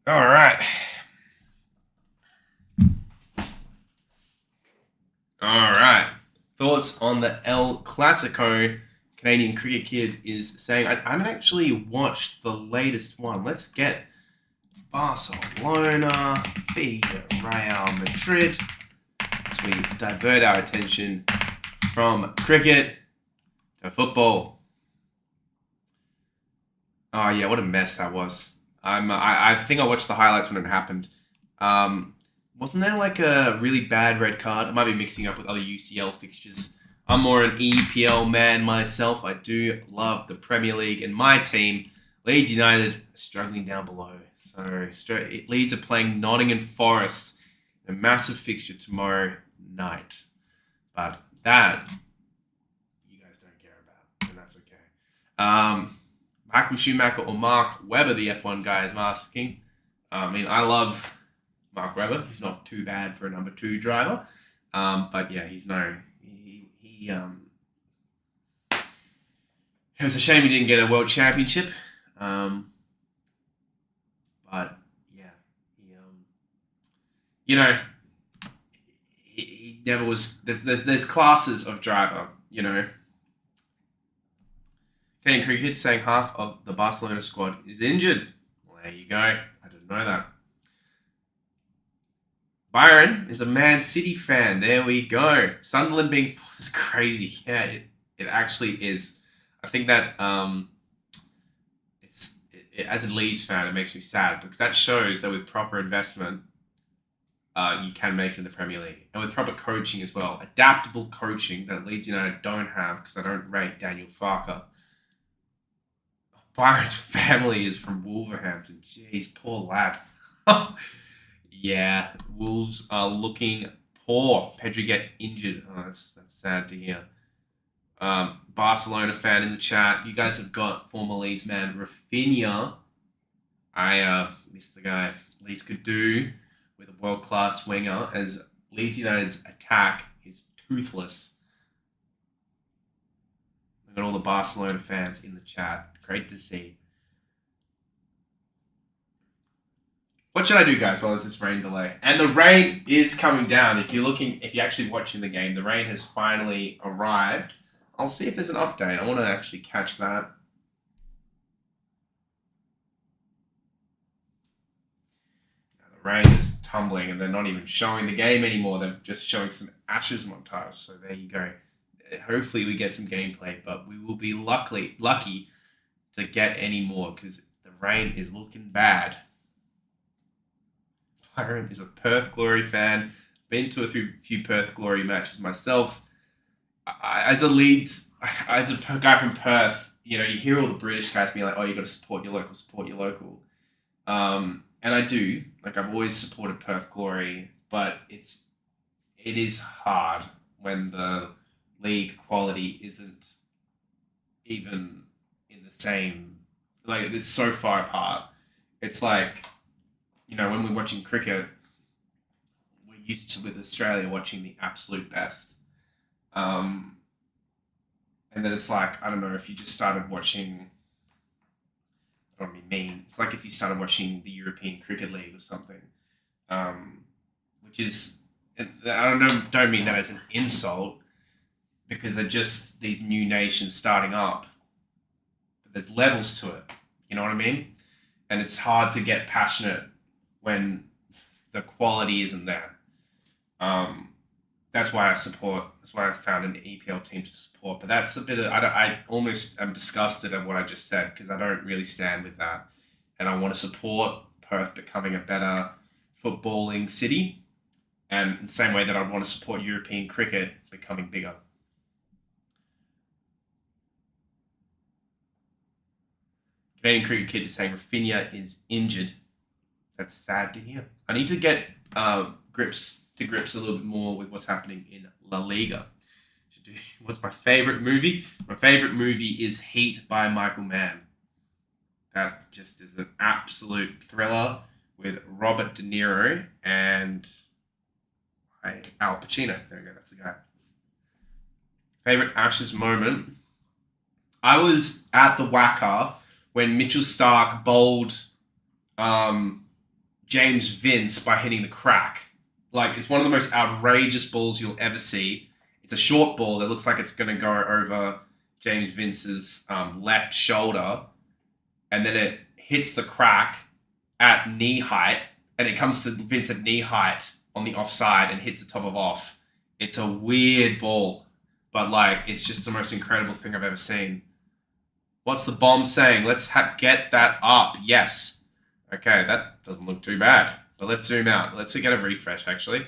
All right. All right. Thoughts on the El Clasico? Canadian cricket kid is saying, I haven't actually watched the latest one. Let's get Barcelona v Real Madrid. As we divert our attention from cricket to football. Oh yeah, what a mess that was. I think I watched the highlights when it happened. Wasn't there like a really bad red card? I might be mixing up with other UCL fixtures. I'm more an EPL man myself. I do love the Premier League, and my team, Leeds United, are struggling down below. So Leeds are playing Nottingham Forest, a massive fixture tomorrow night. But that you guys don't care about, and that's okay. Michael Schumacher or Mark Webber, the F1 guy, is asking. I mean, I love Mark Webber. He's not too bad for a number 2 driver. But yeah, it was a shame he didn't get a world championship. But yeah, he never was. There's classes of driver. Canadian cricket saying half of the Barcelona squad is injured. Well, there you go. I didn't know that. Byron is a Man City fan. There we go. Sunderland being fourth is crazy. Yeah, it actually is. I think that as a Leeds fan, it makes me sad because that shows that with proper investment, you can make it in the Premier League, and with proper coaching as well, adaptable coaching that Leeds United don't have because I don't rate Daniel Farker. Byron's family is from Wolverhampton. Jeez, poor lad. Yeah, Wolves are looking poor. Pedri get injured. Oh, that's sad to hear. Barcelona fan in the chat. You guys have got former Leeds man Rafinha. I miss the guy. Leeds could do with a world class winger as Leeds United's attack is toothless. We've got all the Barcelona fans in the chat. Great to see. What should I do, guys, while there's this rain delay? And the rain is coming down. If you're actually watching the game, the rain has finally arrived. I'll see if there's an update. I want to actually catch that. The rain is tumbling, and they're not even showing the game anymore. They're just showing some Ashes montage. So there you go. Hopefully we get some gameplay, but we will be lucky to get any more because the rain is looking bad. Byron is a Perth Glory fan. Been to a few Perth Glory matches myself. As a guy from Perth, you hear all the British guys being like, "Oh, you got to support your local, support your local." And I do. Like I've always supported Perth Glory, but it is hard when the league quality isn't even in the same. Like it's so far apart. It's like when we're watching cricket, we're used to with Australia watching the absolute best. And then it's like, I don't know, if you just started watching, I don't mean, it's like if you started watching the European Cricket League or something, which is, I don't mean that as an insult, because they're just these new nations starting up. But there's levels to it, you know what I mean? And it's hard to get passionate when the quality isn't there. That's why I found an EPL team to support. But that's a bit of, I almost am disgusted at what I just said because I don't really stand with that. And I want to support Perth becoming a better footballing city. And in the same way that I want to support European cricket becoming bigger. Canadian Cricket Kid is saying Rafinha is injured. That's sad to hear. I need to get grips a little bit more with what's happening in La Liga. What's my favorite movie? My favorite movie is Heat by Michael Mann. That just is an absolute thriller with Robert De Niro and Al Pacino. There we go, that's the guy. Favorite Ashes moment? I was at the WACCA when Mitchell Starc bowled James Vince by hitting the crack. Like, it's one of the most outrageous balls you'll ever see. It's a short ball that looks like it's going to go over James Vince's left shoulder, and then it hits the crack at knee height, and it comes to Vince at knee height on the offside and hits the top of off. It's a weird ball, but it's just the most incredible thing I've ever seen. What's the bomb saying? Let's get that up. Yes. Okay, that doesn't look too bad. But let's zoom out. Let's get a refresh, actually.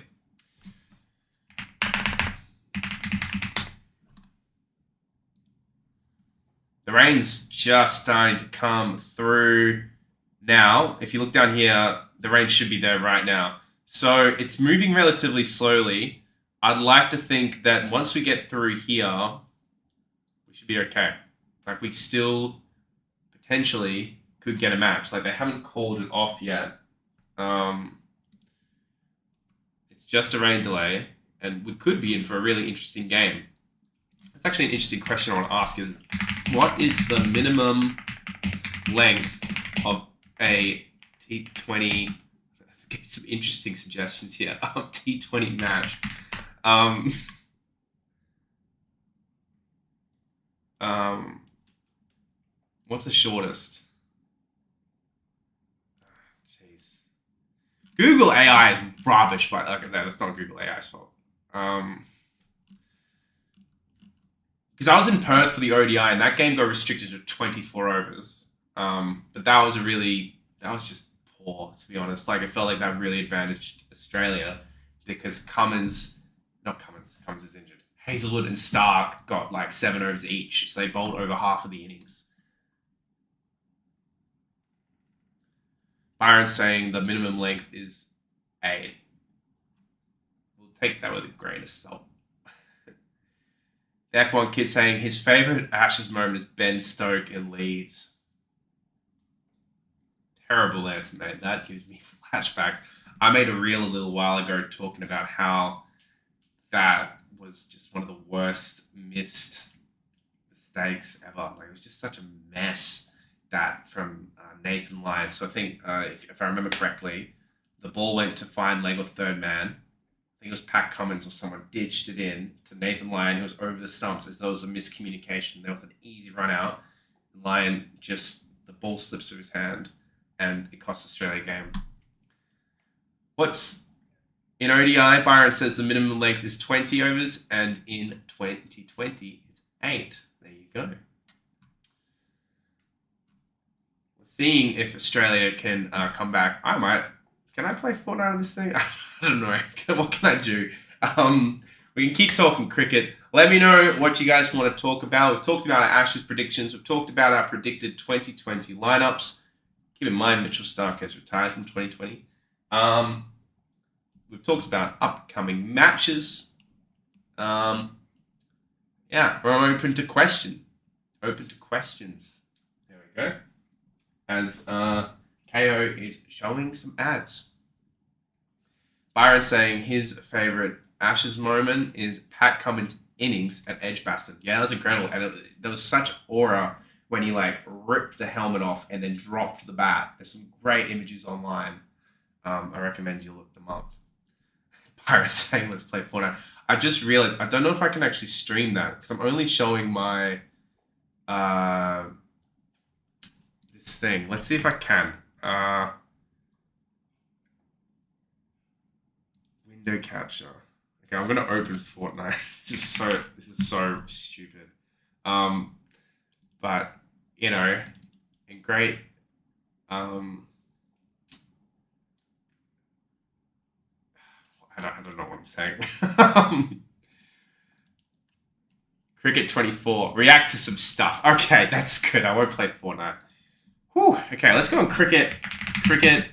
The rain's just starting to come through now. If you look down here, the rain should be there right now. So it's moving relatively slowly. I'd like to think that once we get through here, we should be okay. We still potentially could get a match. They haven't called it off yet. It's just a rain delay, and we could be in for a really interesting game. That's actually an interesting question I want to ask is, what is the minimum length of a T20? Get some interesting suggestions here. T20 match. What's the shortest? Google AI is rubbish, but okay, no, that's not Google AI's fault. Because I was in Perth for the ODI, and that game got restricted to 24 overs. But that was just poor, to be honest. Like, it felt like that really advantaged Australia because Cummins is injured. Hazelwood and Stark got like 7 overs each, so they bowled over half of the innings. Byron's saying the minimum length is 8. We'll take that with a grain of salt. The F1 kid saying his favourite Ashes moment is Ben Stokes in Leeds. Terrible answer, mate. That gives me flashbacks. I made a reel a little while ago talking about how that was just one of the worst missed mistakes ever. Like, it was just such a mess, that from Nathan Lyon. So I think, if I remember correctly, the ball went to fine leg or third man. I think it was Pat Cummins or someone ditched it in to Nathan Lyon, who was over the stumps as there was a miscommunication. There was an easy run out. Lyon the ball slips through his hand, and it cost Australia a game. In ODI, Byron says the minimum length is 20 overs, and in 2020, it's 8. There you go. We're seeing if Australia can come back. Can I play Fortnite on this thing? I don't know. What can I do? We can keep talking cricket. Let me know what you guys want to talk about. We've talked about our Ashes predictions. We've talked about our predicted 2020 lineups. Keep in mind, Mitchell Stark has retired from 2020. We've talked about upcoming matches. We're open to questions. There we go. As KO is showing some ads. Byron saying his favourite Ashes moment is Pat Cummins' innings at Edgbaston. Yeah, that was incredible. And there was such aura when he ripped the helmet off and then dropped the bat. There's some great images online. I recommend you look them up. Byron saying let's play Fortnite. I just realized I don't know if I can actually stream that because I'm only showing my this thing. Let's see if I can. Window capture. Okay, I'm gonna open Fortnite. This is so stupid. But in great I don't know what I'm saying. Cricket 24. React to some stuff. Okay, that's good. I won't play Fortnite. Whew. Okay, let's go on Cricket. Reddit.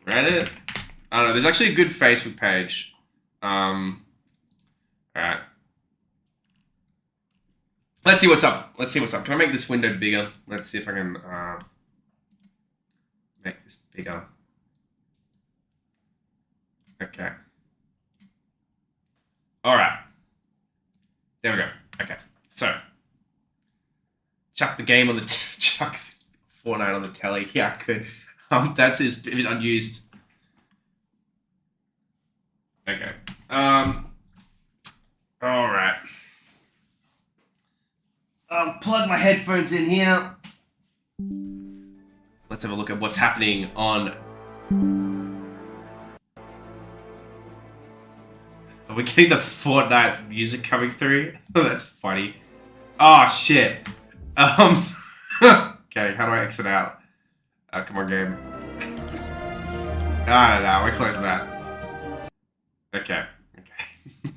I don't know. There's actually a good Facebook page. Alright. Let's see what's up. Can I make this window bigger? Let's see if I can make this bigger. Okay. Alright. There we go. Okay. So, chuck the game on the chuck Fortnite on the telly. Yeah, good. That's his bit unused. Okay. Alright. Plug my headphones in here. Let's have a look at what's happening on. Are we getting the Fortnite music coming through? Oh, that's funny. Oh shit. Okay, how do I exit out? Come on, game. No, we're closing that. Okay.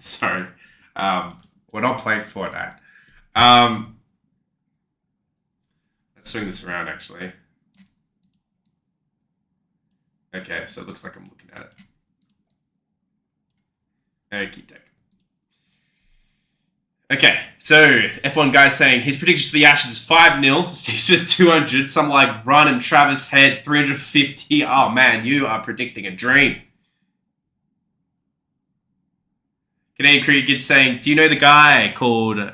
Sorry. We're not playing Fortnite. Let's swing this around, actually. Okay, so it looks like I'm looking at it. Okay, so F1 guy saying his predictions for the Ashes is 5-0. Steve Smith 200. Some like Run and Travis Head 350. Oh man, you are predicting a dream. Canadian Cricket Kid saying, do you know the guy called...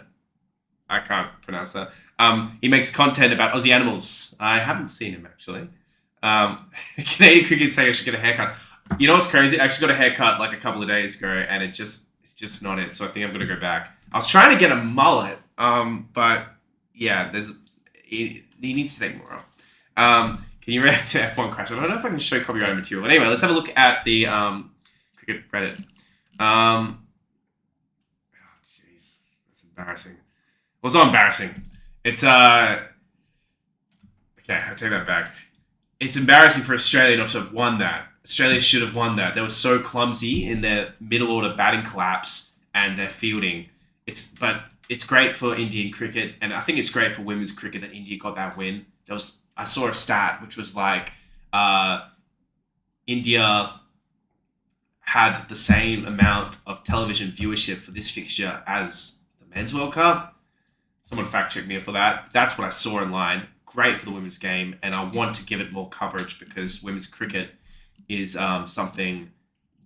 I can't pronounce that. He makes content about Aussie animals. I haven't seen him, actually. Canadian Cricket saying I should get a haircut. You know what's crazy? I actually got a haircut like a couple of days ago, and it's just not it. So I think I'm going to go back. I was trying to get a mullet, but yeah, he needs to take more off. Can you react to F1 crash? I don't know if I can show copyrighted material. But anyway, let's have a look at the cricket Reddit. Jeez, that's embarrassing. Well, it's not embarrassing. It's okay, I take that back. It's embarrassing for Australia not to have won that. Australia should have won that. They were so clumsy in their middle order batting collapse and their fielding. But it's great for Indian cricket, and I think it's great for women's cricket that India got that win. I saw a stat which was like India had the same amount of television viewership for this fixture as the Men's World Cup. Someone fact checked me for that. That's what I saw online. Great for the women's game, and I want to give it more coverage because women's cricket is something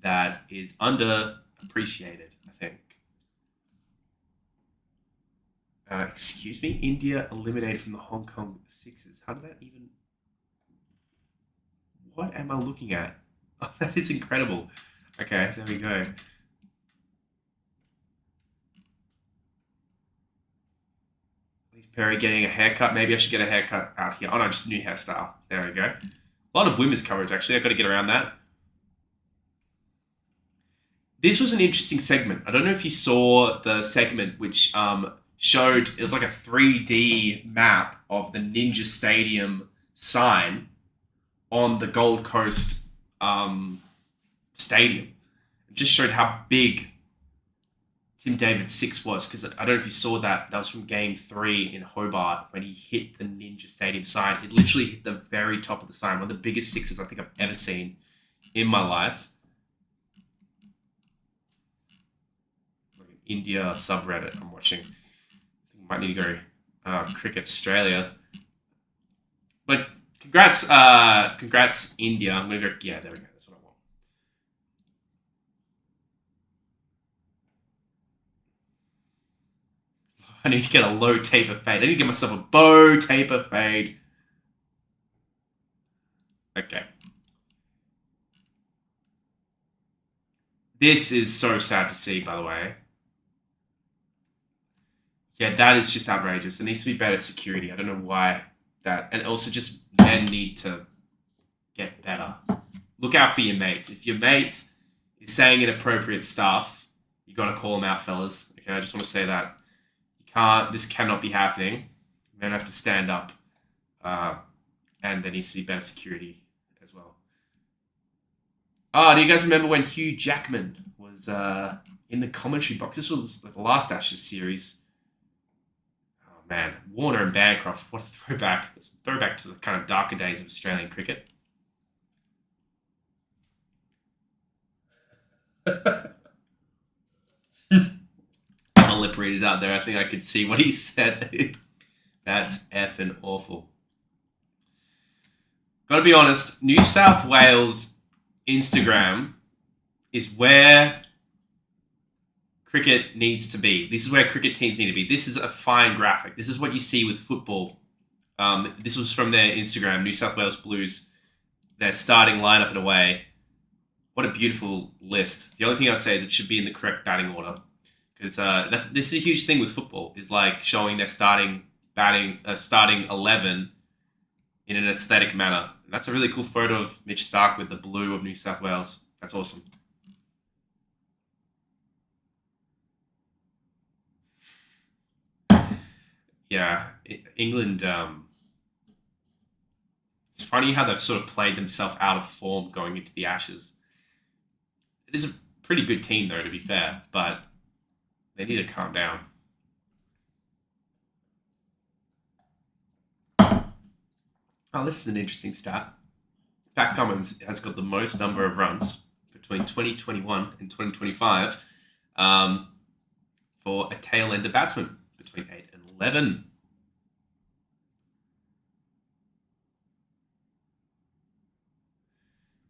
that is underappreciated, I think. Excuse me? India eliminated from the Hong Kong Sixers. How did that even... What am I looking at? Oh, that is incredible. Okay, there we go. Perry getting a haircut. Maybe I should get a haircut out here. Oh no, just a new hairstyle. There we go. A lot of women's coverage, actually. I've got to get around that. This was an interesting segment. I don't know if you saw the segment which showed, it was like a 3D map of the Ninja Stadium sign on the Gold Coast stadium. It just showed how big Tim David's 6 was, because I don't know if you saw that. That was from Game 3 in Hobart when he hit the Ninja Stadium sign. It literally hit the very top of the sign. One of the biggest 6s I think I've ever seen in my life. Like an India subreddit I'm watching. I think I might need to go Cricket Australia. But congrats India. I'm going to go, yeah, there we go. That's what I want. I need to get a low taper fade. I need to get myself a bow taper fade. Okay. This is so sad to see, by the way. Yeah, that is just outrageous. There needs to be better security. I don't know why that... And also just men need to get better. Look out for your mates. If your mate is saying inappropriate stuff, you got to call them out, fellas. Okay, I just want to say that. This cannot be happening. Men have to stand up. And there needs to be better security as well. Oh, do you guys remember when Hugh Jackman was in the commentary box? This was like the last Ashes series. Oh, man. Warner and Bancroft. What a throwback. It's a throwback to the kind of darker days of Australian cricket. Lip readers out there, I think I could see what he said. That's effing awful. Gotta be honest, New South Wales Instagram is where cricket needs to be. This is where cricket teams need to be. This is a fine graphic. This is what you see with football. This was from their Instagram, New South Wales Blues. Their starting lineup and away. What a beautiful list. The only thing I'd say is it should be in the correct batting order. Because this is a huge thing with football, is like showing their starting 11 in an aesthetic manner. And that's a really cool photo of Mitch Starc with the blue of New South Wales. That's awesome. Yeah, England. It's funny how they've sort of played themselves out of form going into the Ashes. It is a pretty good team, though, to be fair, but they need to calm down. Oh, this is an interesting stat. Pat Cummins has got the most number of runs between 2021 and 2025 for a tail-ender batsman between 8 and 11.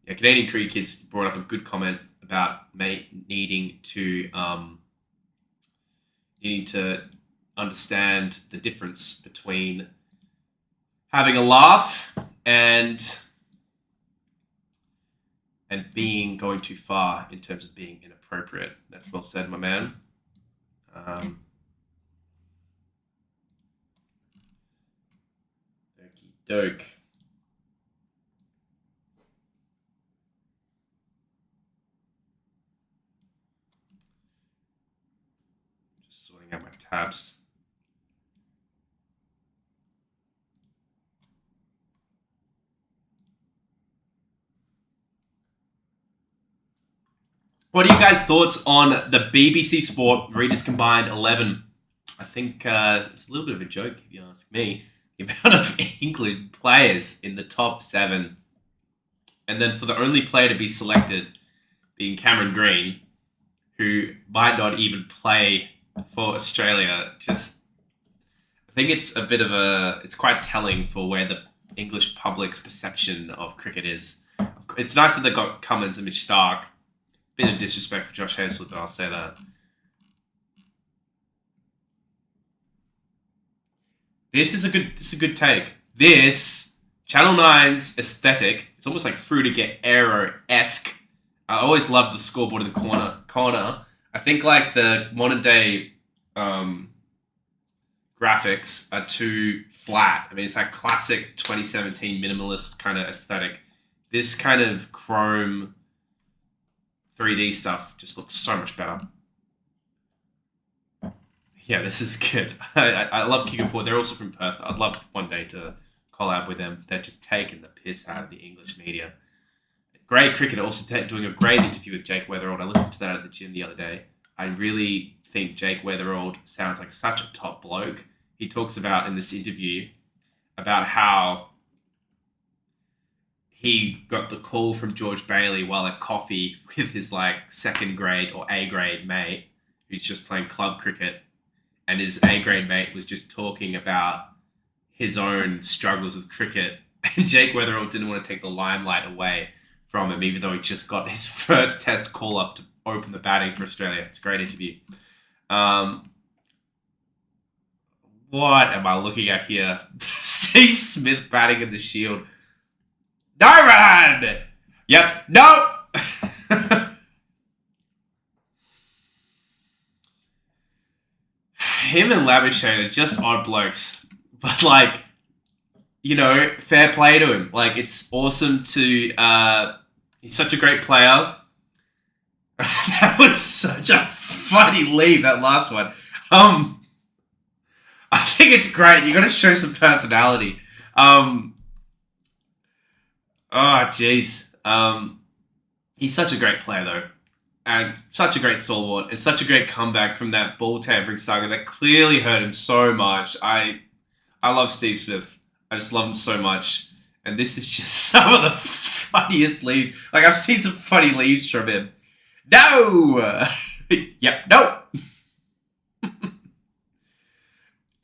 Yeah, Canadian Cricket Kids brought up a good comment about needing to understand the difference between having a laugh and going too far in terms of being inappropriate. That's well said, my man. Okie doke. sorting out my tabs. What are you guys' thoughts on the BBC Sport Readers Combined 11? I think it's a little bit of a joke, if you ask me. The amount of England players in the top 7. And then for the only player to be selected being Cameron Green, who might not even play for Australia. Just, I think it's a bit of it's quite telling for where the English public's perception of cricket is. It's nice that they got Cummins and Mitch Starc. Bit of disrespect for Josh Hazlewood, though, I'll say that. This is a good take. This Channel 9's aesthetic, it's almost like Fruity Get Aero-esque. I always love the scoreboard in the corner. I think like the modern day graphics are too flat. I mean, it's like classic 2017 minimalist kind of aesthetic. This kind of chrome 3D stuff just looks so much better. Yeah, this is good. I love Kicking Forward. They're also from Perth. I'd love one day to collab with them. They're just taking the piss out of the English media. Great cricketer, also doing a great interview with Jake Weatherald. I listened to that at the gym the other day. I really think Jake Weatherald sounds like such a top bloke. He talks about in this interview about how he got the call from George Bailey while at coffee with his like second grade or A grade mate who's just playing club cricket. And his A grade mate was just talking about his own struggles with cricket. And Jake Weatherald didn't want to take the limelight away from him, even though he just got his first test call up to open the batting for Australia. It's a great interview. What am I looking at here? Steve Smith batting in the Shield. No run! Yep, no! Him and Labuschagne are just odd blokes. But, like, you know, fair play to him. Like, it's awesome to... he's such a great player. That was such a funny leave, that last one. I think it's great. You got to show some personality. Oh, jeez. He's such a great player, though. And such a great stalwart. And such a great comeback from that ball tampering saga that clearly hurt him so much. I love Steve Smith. I just love him so much. And this is just some of the funniest leaves. Like, I've seen some funny leaves from him. No! Yep, no!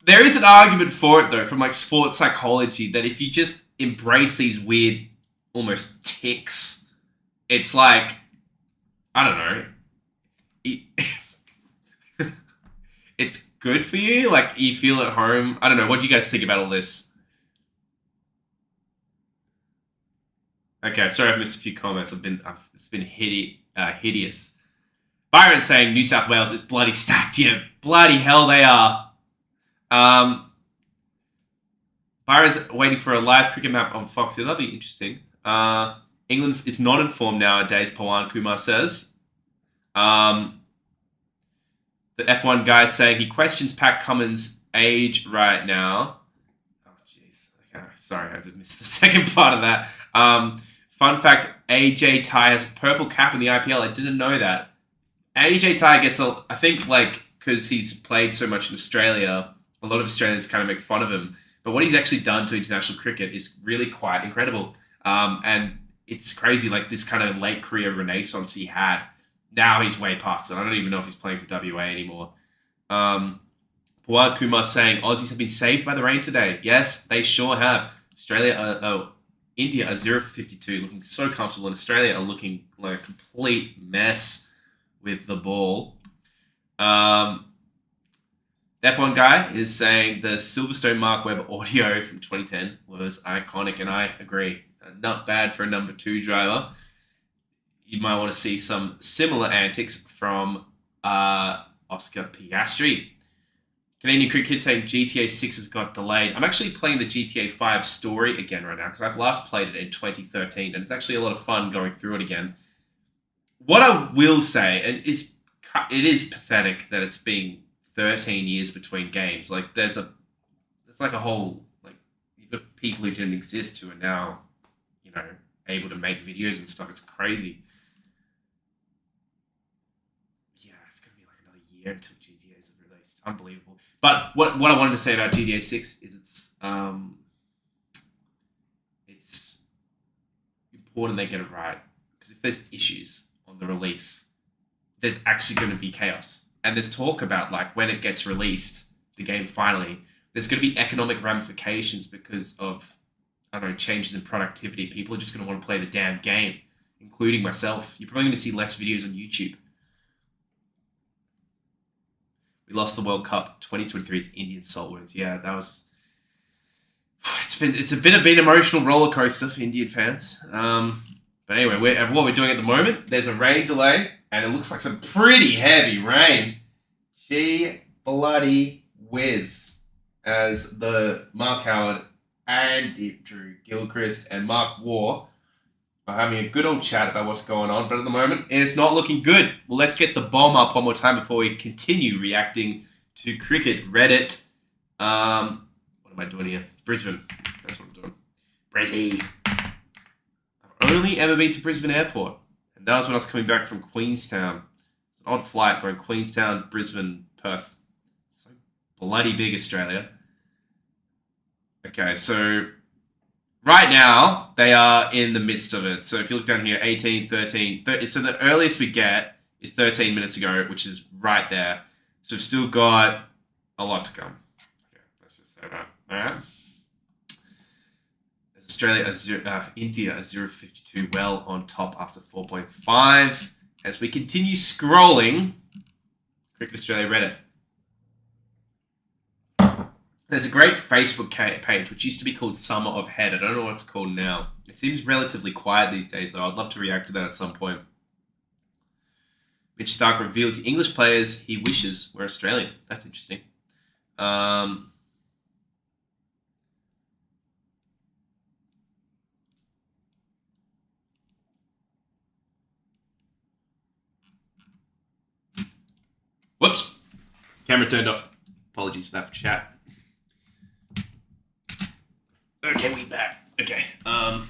There is an argument for it, though, from, like, sports psychology, that if you just embrace these weird, almost tics, it's like, I don't know. It's good for you. Like, you feel at home. I don't know. What do you guys think about all this? Okay, sorry I've missed a few comments. It's been hideous. Byron's saying New South Wales is bloody stacked. Yeah, bloody hell they are. Byron's waiting for a live cricket map on Fox. Yeah, that'll be interesting. England is not informed nowadays, Pawan Kumar says. The F1 guy saying he questions Pat Cummins' age right now. Oh, jeez. Okay, sorry, I just missed the second part of that. Fun fact, AJ Ty has a purple cap in the IPL. I didn't know that. AJ Ty gets I think, like, because he's played so much in Australia, a lot of Australians kind of make fun of him. But what he's actually done to international cricket is really quite incredible. And it's crazy, like, this kind of late career renaissance he had. Now he's way past it. I don't even know if he's playing for WA anymore. Pawad Kumar saying, Aussies have been saved by the rain today. Yes, they sure have. India are 0 for 52, looking so comfortable. And Australia are looking like a complete mess with the ball. The F1 guy is saying the Silverstone Mark Webber audio from 2010 was iconic, and I agree. Not bad for a number 2 driver. You might want to see some similar antics from Oscar Piastri. Canadian Cricket saying GTA 6 has got delayed. I'm actually playing the GTA 5 story again right now because I've last played it in 2013, and it's actually a lot of fun going through it again. What I will say, and it is pathetic that it's being 13 years between games. Like there's like a whole, like, you've got people who didn't exist who are now, you know, able to make videos and stuff. It's crazy. Yeah, it's gonna be like another year until GTA is released. It's unbelievable. But what I wanted to say about GTA 6 is it's important they get it right, because if there's issues on the release, there's actually going to be chaos. And there's talk about, like, when it gets released, the game finally, there's going to be economic ramifications because of, I don't know, changes in productivity. People are just going to want to play the damn game, including myself. You're probably going to see less videos on YouTube. We lost the World Cup 2023's Indian salt wounds. Yeah, that was... It's been an emotional roller coaster for Indian fans. But anyway, what we're doing at the moment, there's a rain delay, and it looks like some pretty heavy rain. Gee bloody whiz. As the Mark Howard and Drew Gilchrist and Mark Waugh are having a good old chat about what's going on. But at the moment, it's not looking good. Well, let's get the bomb up one more time before we continue reacting to cricket. Reddit. What am I doing here? Brisbane. That's what I'm doing. Brizzy. I've only ever been to Brisbane Airport. And that was when I was coming back from Queenstown. It's an odd flight going Queenstown, Brisbane, Perth. So bloody big, Australia. Okay, so right now, they are in the midst of it. So if you look down here, 18, 13, 30, so the earliest we get is 13 minutes ago, which is right there. So we've still got a lot to come. Okay, let's just say that. All right. Australia, India, 0.52, well on top after 4.5. As we continue scrolling, Cricket Australia Reddit. There's a great Facebook page, which used to be called Summer of Head. I don't know what it's called now. It seems relatively quiet these days, though. I'd love to react to that at some point. Mitch Starc reveals the English players he wishes were Australian. That's interesting. Whoops. Camera turned off. Apologies for that for chat. Okay, we back. Okay. I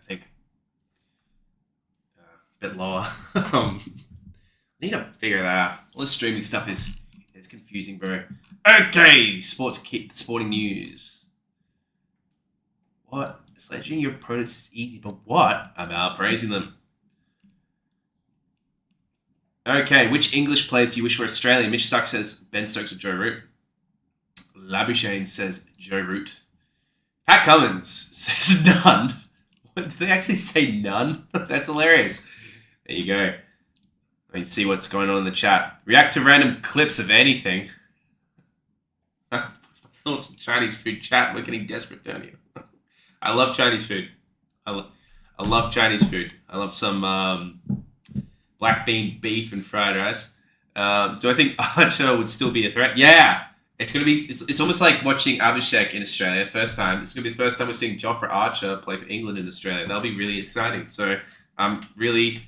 think a bit lower. I need to figure that out. All this streaming stuff is confusing, bro. Okay, sporting news. What? Sledging your opponents is easy, but what about praising them? Okay, which English players do you wish were Australian? Mitch Starc says Ben Stokes or Joe Root. Labuschagne says Joe Root. Pat Cummins says none. What, did they actually say none? That's hilarious. There you go. Let me see what's going on in the chat. React to random clips of anything. Thoughts on Chinese food chat. We're getting desperate down here. I love Chinese food. I love Chinese food. I love some black bean beef and fried rice. Do I think Archer would still be a threat? Yeah. It's gonna be. It's almost like watching Abhishek in Australia first time. It's gonna be the first time we're seeing Jofra Archer play for England in Australia. That'll be really exciting. So I'm really,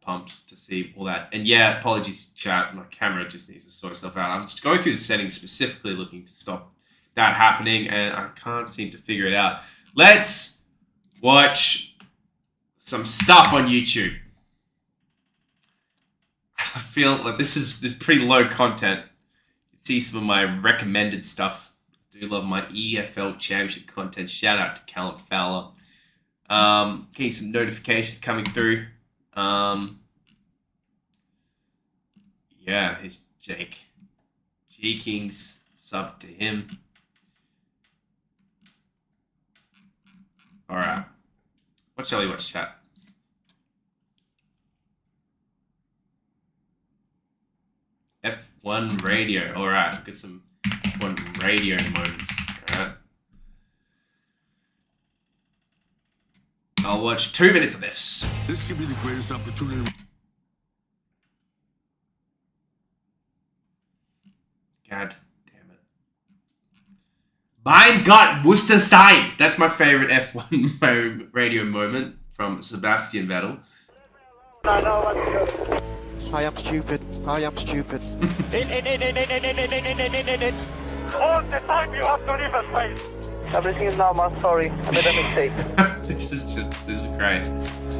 pumped to see all that. And yeah, apologies, chat. My camera just needs to sort itself out. I'm just going through the settings specifically, looking to stop that happening, and I can't seem to figure it out. Let's watch some stuff on YouTube. I feel like this is pretty low content. You see some of my recommended stuff. I do love my EFL Championship content. Shout out to Callum Fowler. Getting some notifications coming through. Yeah, here's Jake. G Kings, sub to him. Alright. What shall we watch, chat? F1 radio. Alright, we'll get some F1 radio moments. Alright. I'll watch 2 minutes of this. This could be the greatest opportunity. God damn it. Mein Gott, Muster sein! That's my favorite F1 radio moment from Sebastian Vettel. Hi, I'm stupid. I am stupid. All the time you have to leave a space. Everything is normal, sorry. I made a mistake. This is great.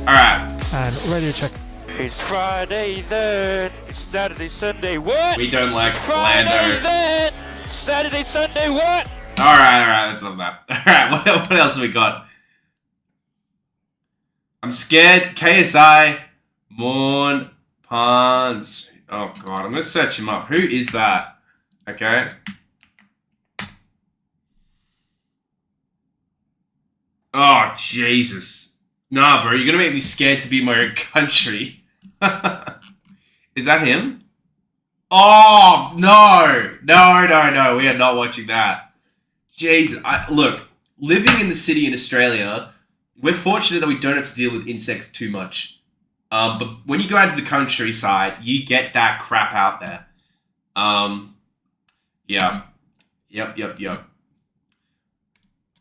Alright. And radio check. It's Friday then. It's Saturday, Sunday, what? We don't like It's Friday Lando. then. Saturday, Sunday, what? Alright, that's enough of that. Alright, what else have we got? I'm scared. KSI. Morn Pons. Oh god, I'm gonna search him up. Who is that? Okay. Oh, Jesus. Nah, bro, you're gonna make me scared to be my own country. Is that him? Oh, no. No. We are not watching that. Jesus. Look, living in the city in Australia, we're fortunate that we don't have to deal with insects too much. But when you go out to the countryside, you get that crap out there. Yeah. Yep.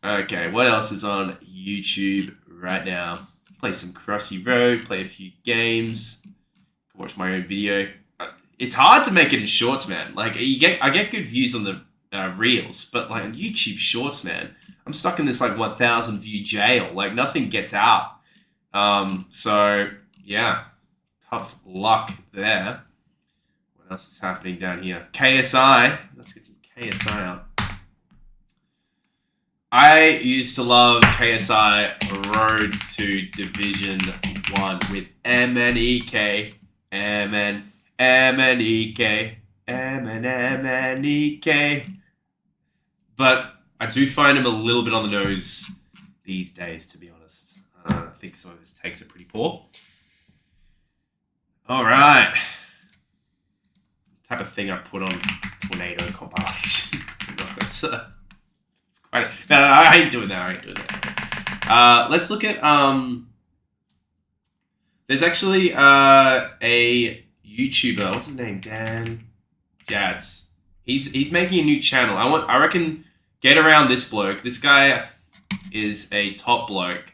Okay, what else is on YouTube right now? Play some Crossy Road, play a few games, watch my own video. It's hard to make it in shorts, man. Like, I get good views on the reels, but like on YouTube shorts, man, I'm stuck in this like 1,000 view jail. Like nothing gets out. So yeah, tough luck there. What else is happening down here? KSI. Let's get some KSI out. I used to love KSI Road to Division 1 with MNEK. MNEK. But I do find him a little bit on the nose these days, to be honest. I think some of his takes are pretty poor. Alright. Type of thing I put on Tornado compilation. No, I ain't doing that. Let's look at there's actually a YouTuber. What's his name? Dan Jads. He's making a new channel. I reckon get around this bloke. This guy is a top bloke,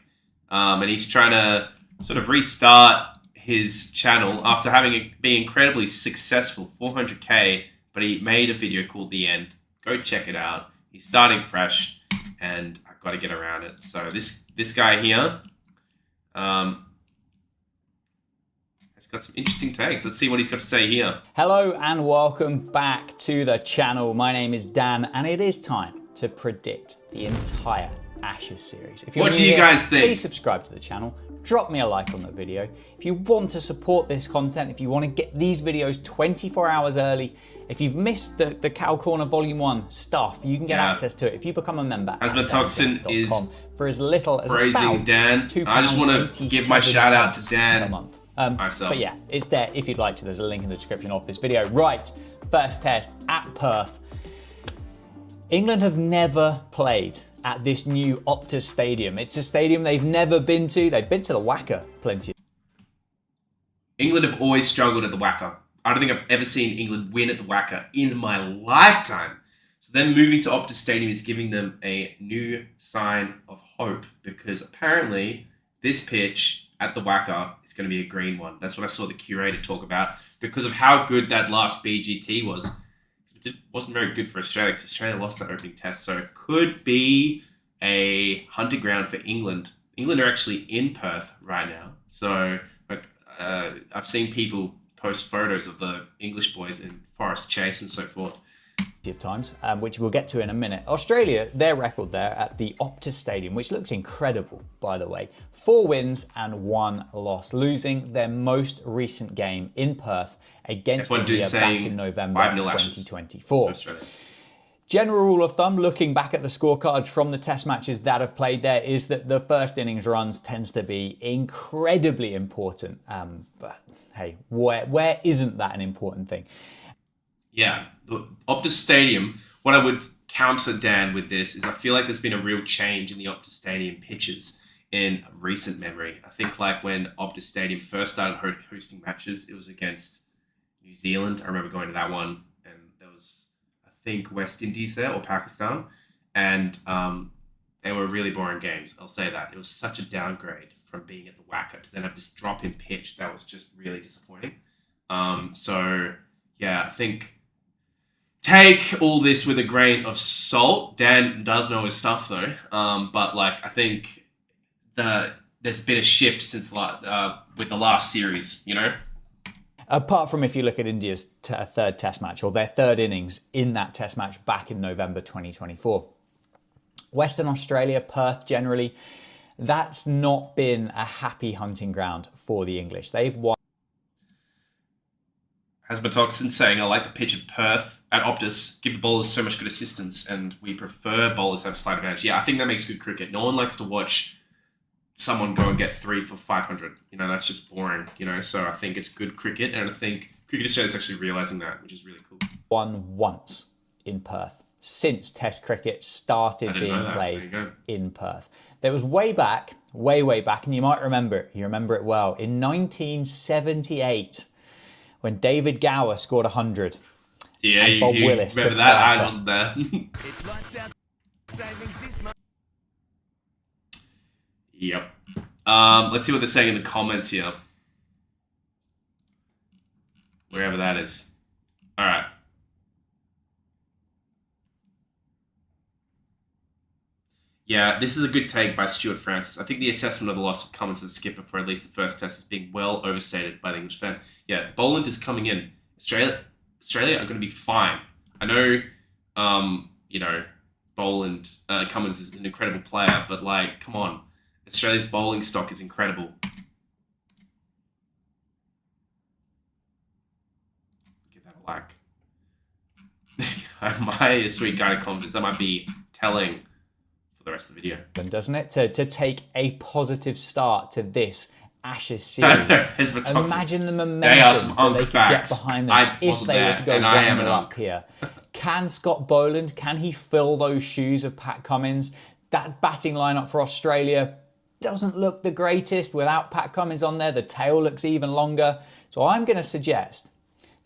and he's trying to sort of restart his channel after having been incredibly successful, 400k. But he made a video called The End. Go check it out. He's starting fresh, and I've got to get around it. So this guy here, has got some interesting takes. Let's see what he's got to say here. Hello and welcome back to the channel. My name is Dan, and it is time to predict the entire Ashes series. If you're What new do you here, guys think? Please subscribe to the channel. Drop me a like on the video. If you want to support this content, if you want to get these videos 24 hours early, if you've missed the Cow Corner Volume 1 stuff, you can get access to it if you become a member at Asthmatoxin is for as little as praising about Dan. I just want to give my shout out to Dan. A month. Myself. But yeah, it's there if you'd like to. There's a link in the description of this video. Right, first test at Perth. England have never played at this new Optus Stadium. It's a stadium they've never been to. They've been to the WACCA plenty. England have always struggled at the WACCA. I don't think I've ever seen England win at the WACCA in my lifetime. So them moving to Optus Stadium is giving them a new sign of hope, because apparently this pitch at the WACCA is going to be a green one. That's what I saw the curator talk about, because of how good that last BGT was. It wasn't very good for Australia, because Australia lost that opening test. So it could be a hunting ground for England. England are actually in Perth right now. So I've seen people post photos of the English boys in Forest Chase and so forth. Of times, which we'll get to in a minute. Australia, their record there at the Optus Stadium, which looks incredible, by the way. 4 wins and 1 loss, losing their most recent game in Perth against India back in November 2024. General rule of thumb, looking back at the scorecards from the test matches that have played there, is that the first innings runs tends to be incredibly important. But hey, where isn't that an important thing? Yeah, Optus Stadium, what I would counter Dan with this is I feel like there's been a real change in the Optus Stadium pitches in recent memory. I think like when Optus Stadium first started hosting matches, it was against New Zealand. I remember going to that one, and there was, I think, West Indies there or Pakistan, and they were really boring games. I'll say that. It was such a downgrade from being at the WACCA to then have this drop in pitch that was just really disappointing. So yeah, I think take all this with a grain of salt. Dan does know his stuff though, but like I think there's been a shift since with the last series, you know. Apart from if you look at India's third test match, or their third innings in that test match back in November 2024. Western Australia, Perth generally, that's not been a happy hunting ground for the English. They've won. Hasbatoxin saying, I like the pitch at Perth at Optus, give the bowlers so much good assistance, and we prefer bowlers have slight advantage. Yeah, I think that makes good cricket. No one likes to watch someone go and get 3 for 500. You know, that's just boring, you know. So I think it's good cricket, and I think Cricket Australia is actually realising that, which is really cool. Won once in Perth since Test cricket started being played in Perth. There was way back, way back, and you might remember it. You remember it well. In 1978, when David Gower scored 100. Yeah, and Bob Willis remember that? I wasn't there. Yep. Let's see what they're saying in the comments here. Wherever that is. All right. Yeah, this is a good take by Stuart Francis. I think the assessment of the loss of Cummins as skipper for at least the first test is being well overstated by the English fans. Yeah, Boland is coming in. Australia are going to be fine. I know, you know, Boland, Cummins is an incredible player, but like, come on. Australia's bowling stock is incredible. Give that a like. My sweet guy comments, that might be telling for the rest of the video. Doesn't it? To take a positive start to this Ashes series. Imagine the momentum that they could get behind them if they were to go 1-0 up here. Can Scott Boland, can he fill those shoes of Pat Cummins? That batting lineup for Australia doesn't look the greatest without Pat Cummins on there. The tail looks even longer. So I'm going to suggest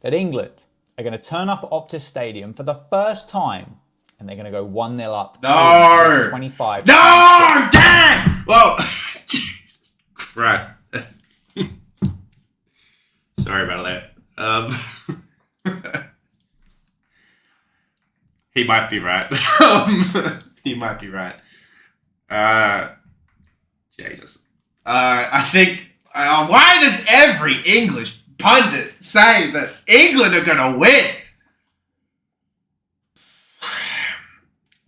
that England are going to turn up at Optus Stadium for the first time and they're going to go 1-0 up. No! 25. No! Dan! Whoa! Jesus Christ. Sorry about that. He might be right. He might be right. Jesus. I think... why does every English pundit say that England are going to win?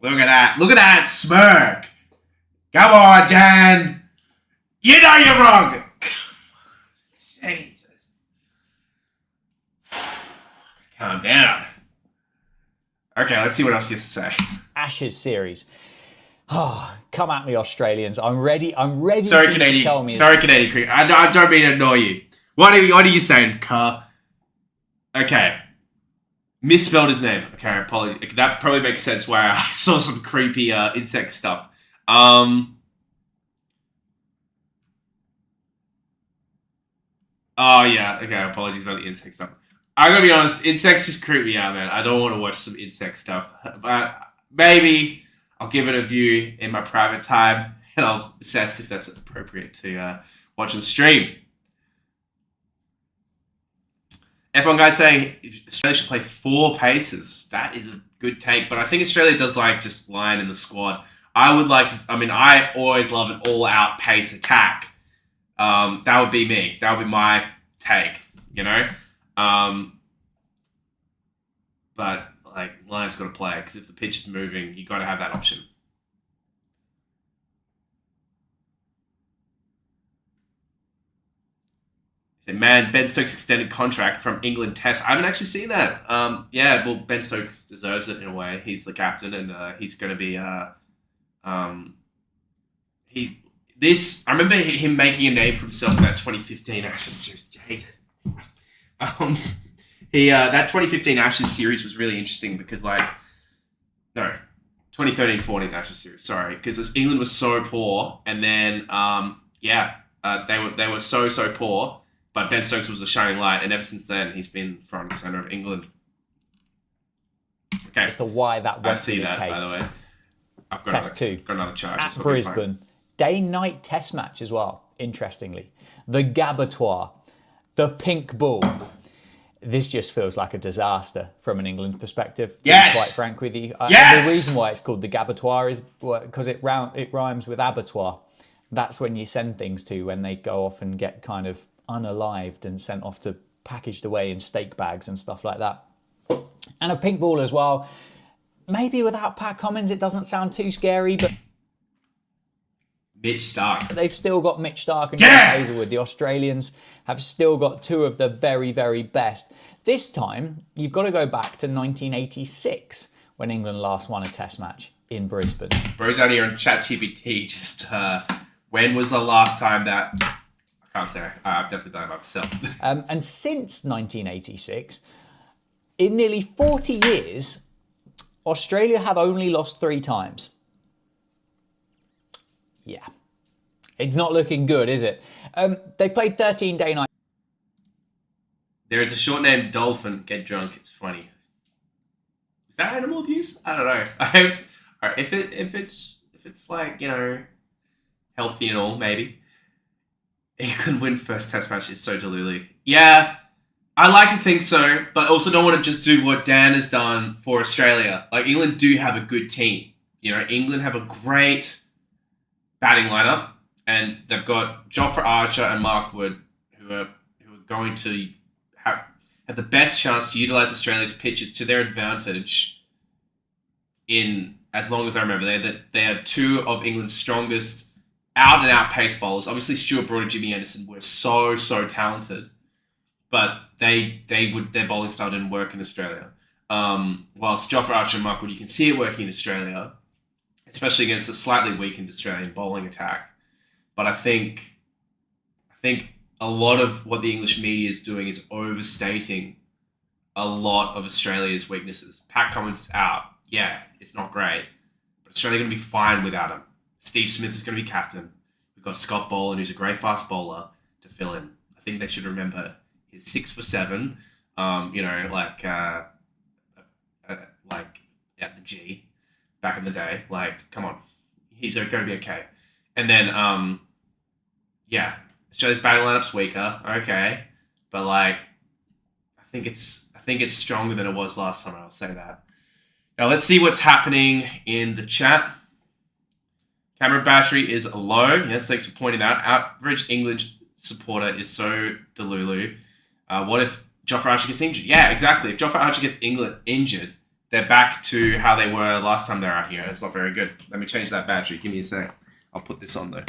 Look at that. Look at that smirk. Come on, Dan. You know you're wrong. Jesus. Calm down. Okay, let's see what else he has to say. Ashes series. Oh, come at me, Australians. I'm ready. Sorry, for Canadian. you to tell me. Sorry, Canadian cricket. I don't mean to annoy you. What are you saying, Car? Okay. Misspelled his name. Okay, apologies. That probably makes sense why I saw some creepy insect stuff. Oh, yeah. Okay, apologies about the insect stuff. I'm going to be honest. Insects just creep me out, man. I don't want to watch some insect stuff. But maybe I'll give it a view in my private time and I'll assess if that's appropriate to watch on stream. F1 guys saying Australia should play 4 paces. That is a good take, but I think Australia does like just line in the squad. I would like to, I always love an all-out pace attack. That would be me. That would be my take, you know? But, like, line's got to play, because if the pitch is moving, you got to have that option. Man, Ben Stokes extended contract from England Test. I haven't actually seen that. Yeah, well, Ben Stokes deserves it in a way. He's the captain, and he's going to be. I remember him making a name for himself in that 2015 Ashes series. Jesus. That 2015 Ashes series was really interesting because, 2013-14 Ashes series. Sorry, because England was so poor, and then they were so poor. But Ben Stokes was a shining light, and ever since then, he's been front and center of England. Okay. As to why that won't be the case. By the way. I've got Test 2. Got another charge. At Brisbane. Day-night test match as well, interestingly. The Gabbatoir. The Pink Bull. This just feels like a disaster from an England perspective, to Yes! be quite frank with you. Yes! The reason why it's called the Gabotoire is because it rhymes with abattoir. That's when you send things to when they go off and get kind of unalived and sent off to packaged away in steak bags and stuff like that. And a pink ball as well. Maybe without Pat Cummins it doesn't sound too scary, but Mitch Stark. they've still got Mitch Stark and Yeah! Josh Hazlewood. The Australians have still got two of the very, very best. This time, you've got to go back to 1986 when England last won a test match in Brisbane. Bro's out here on ChatGPT. Just when was the last time that? I can't say. I've definitely done it by myself. And since 1986, in nearly 40 years, Australia have only lost 3 times. Yeah. It's not looking good, is it? They played 13 day-night. There is a short named Dolphin. Get drunk. It's funny. Is that animal abuse? I don't know. If it's like, you know, healthy and all, maybe. England win first test match is so delulu. Yeah, I like to think so, but also don't want to just do what Dan has done for Australia. Like, England do have a good team. You know, England have a great batting lineup, and they've got Jofra Archer and Mark Wood, who are going to have the best chance to utilise Australia's pitches to their advantage. In as long as I remember, they are 2 of England's strongest out and out pace bowlers. Obviously, Stuart Broad and Jimmy Anderson were so talented, but their bowling style didn't work in Australia. Whilst Jofra Archer and Mark Wood, you can see it working in Australia, especially against a slightly weakened Australian bowling attack. But I think a lot of what the English media is doing is overstating a lot of Australia's weaknesses. Pat Cummins out. Yeah, it's not great. But Australia are going to be fine without him. Steve Smith is going to be captain. We've got Scott Boland, who's a great fast bowler, to fill in. I think they should remember he's 6 for 7. Like at the G back in the day. Like, come on. He's going to be okay. And then, Australia's batting lineup's weaker. Okay. But, like, I think it's stronger than it was last time. I'll say that. Now, let's see what's happening in the chat. Camera battery is low. Yes, thanks for pointing that out. Average English supporter is so delulu. What if Jofra Archer gets injured? Yeah, exactly. If Jofra Archer gets injured, they're back to how they were last time they're out here. It's not very good. Let me change that battery. Give me a sec. I'll put this on though.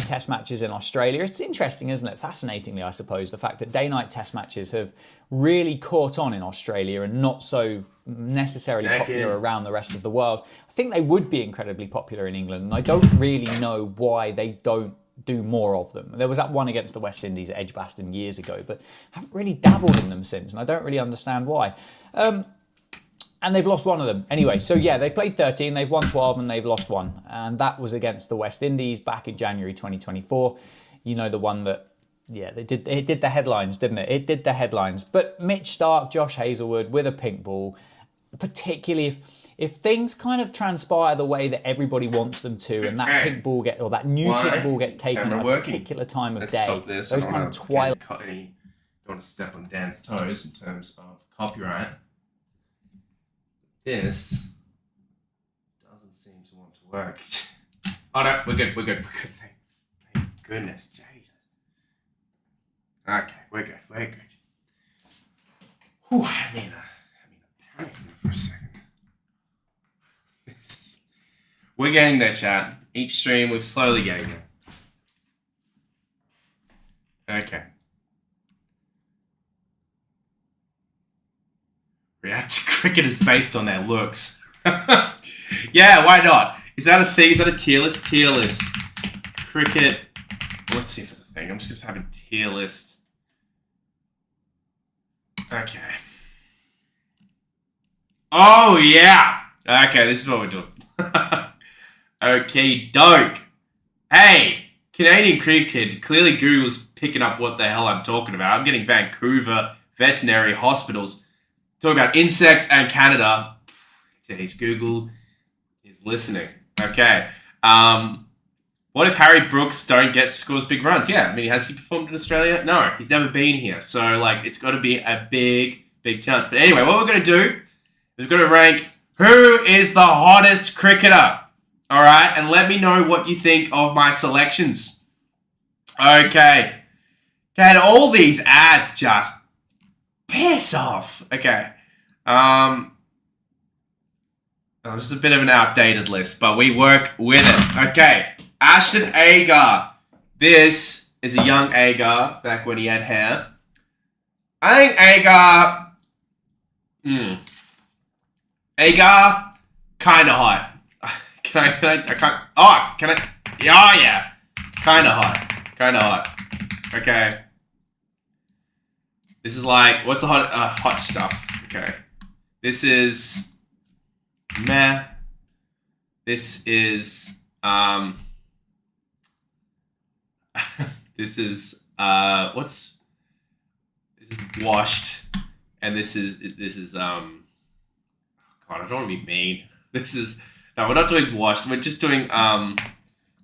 Test matches in Australia. It's interesting, isn't it? Fascinatingly, I suppose, the fact that day-night test matches have really caught on in Australia and not so necessarily popular around the rest of the world. I think they would be incredibly popular in England, and I don't really know why they don't do more of them. There was that one against the West Indies at Edgbaston years ago, but haven't really dabbled in them since, and I don't really understand why. And they've lost one of them. Anyway, so yeah, they've played 13, they've won 12, and they've lost 1. And that was against the West Indies back in January 2024. You know, the one that, yeah, it did the headlines, didn't it? It did the headlines. But Mitch Stark, Josh Hazlewood with a pink ball, particularly if things kind of transpire the way that everybody wants them to, and that pink ball pink ball gets taken at a particular time of day, those kind of twilight. Don't want to step on Dan's toes in terms of copyright. This doesn't seem to want to work. Oh no, we're good. Thank goodness, Jesus. Okay, we're good. Whew, I mean a panic there for a second. We're getting there, chat. Each stream, we're slowly getting there. Okay. React to cricket is based on their looks. Yeah, why not? Is that a thing? Is that a tier list? Tier list. Cricket. Let's see if it's a thing. I'm just going to type in tier list. Okay. Oh, yeah. Okay, this is what we're doing. Okay, doke. Hey, Canadian cricket. Clearly Google's picking up what the hell I'm talking about. I'm getting Vancouver veterinary hospitals. Talking about insects and Canada. Jeez, Google is listening. Okay. What What if Harry Brooks scores big runs? Yeah, I mean, has he performed in Australia? No, he's never been here. So, like, it's got to be a big chance. But anyway, what we're going to do is we're going to rank who is the hottest cricketer. All right, and let me know what you think of my selections. Okay. And all these ads just piss off. Okay. This is a bit of an outdated list, but we work with it. Okay. Ashton Agar. This is a young Agar back when he had hair. I think Agar... Agar, kind of hot. Can I? Yeah. Kind of hot. Okay. This is like, what's the hot stuff? Okay. This is meh. This is this is washed, and this is God, I don't want to be mean. No, we're not doing washed. We're just doing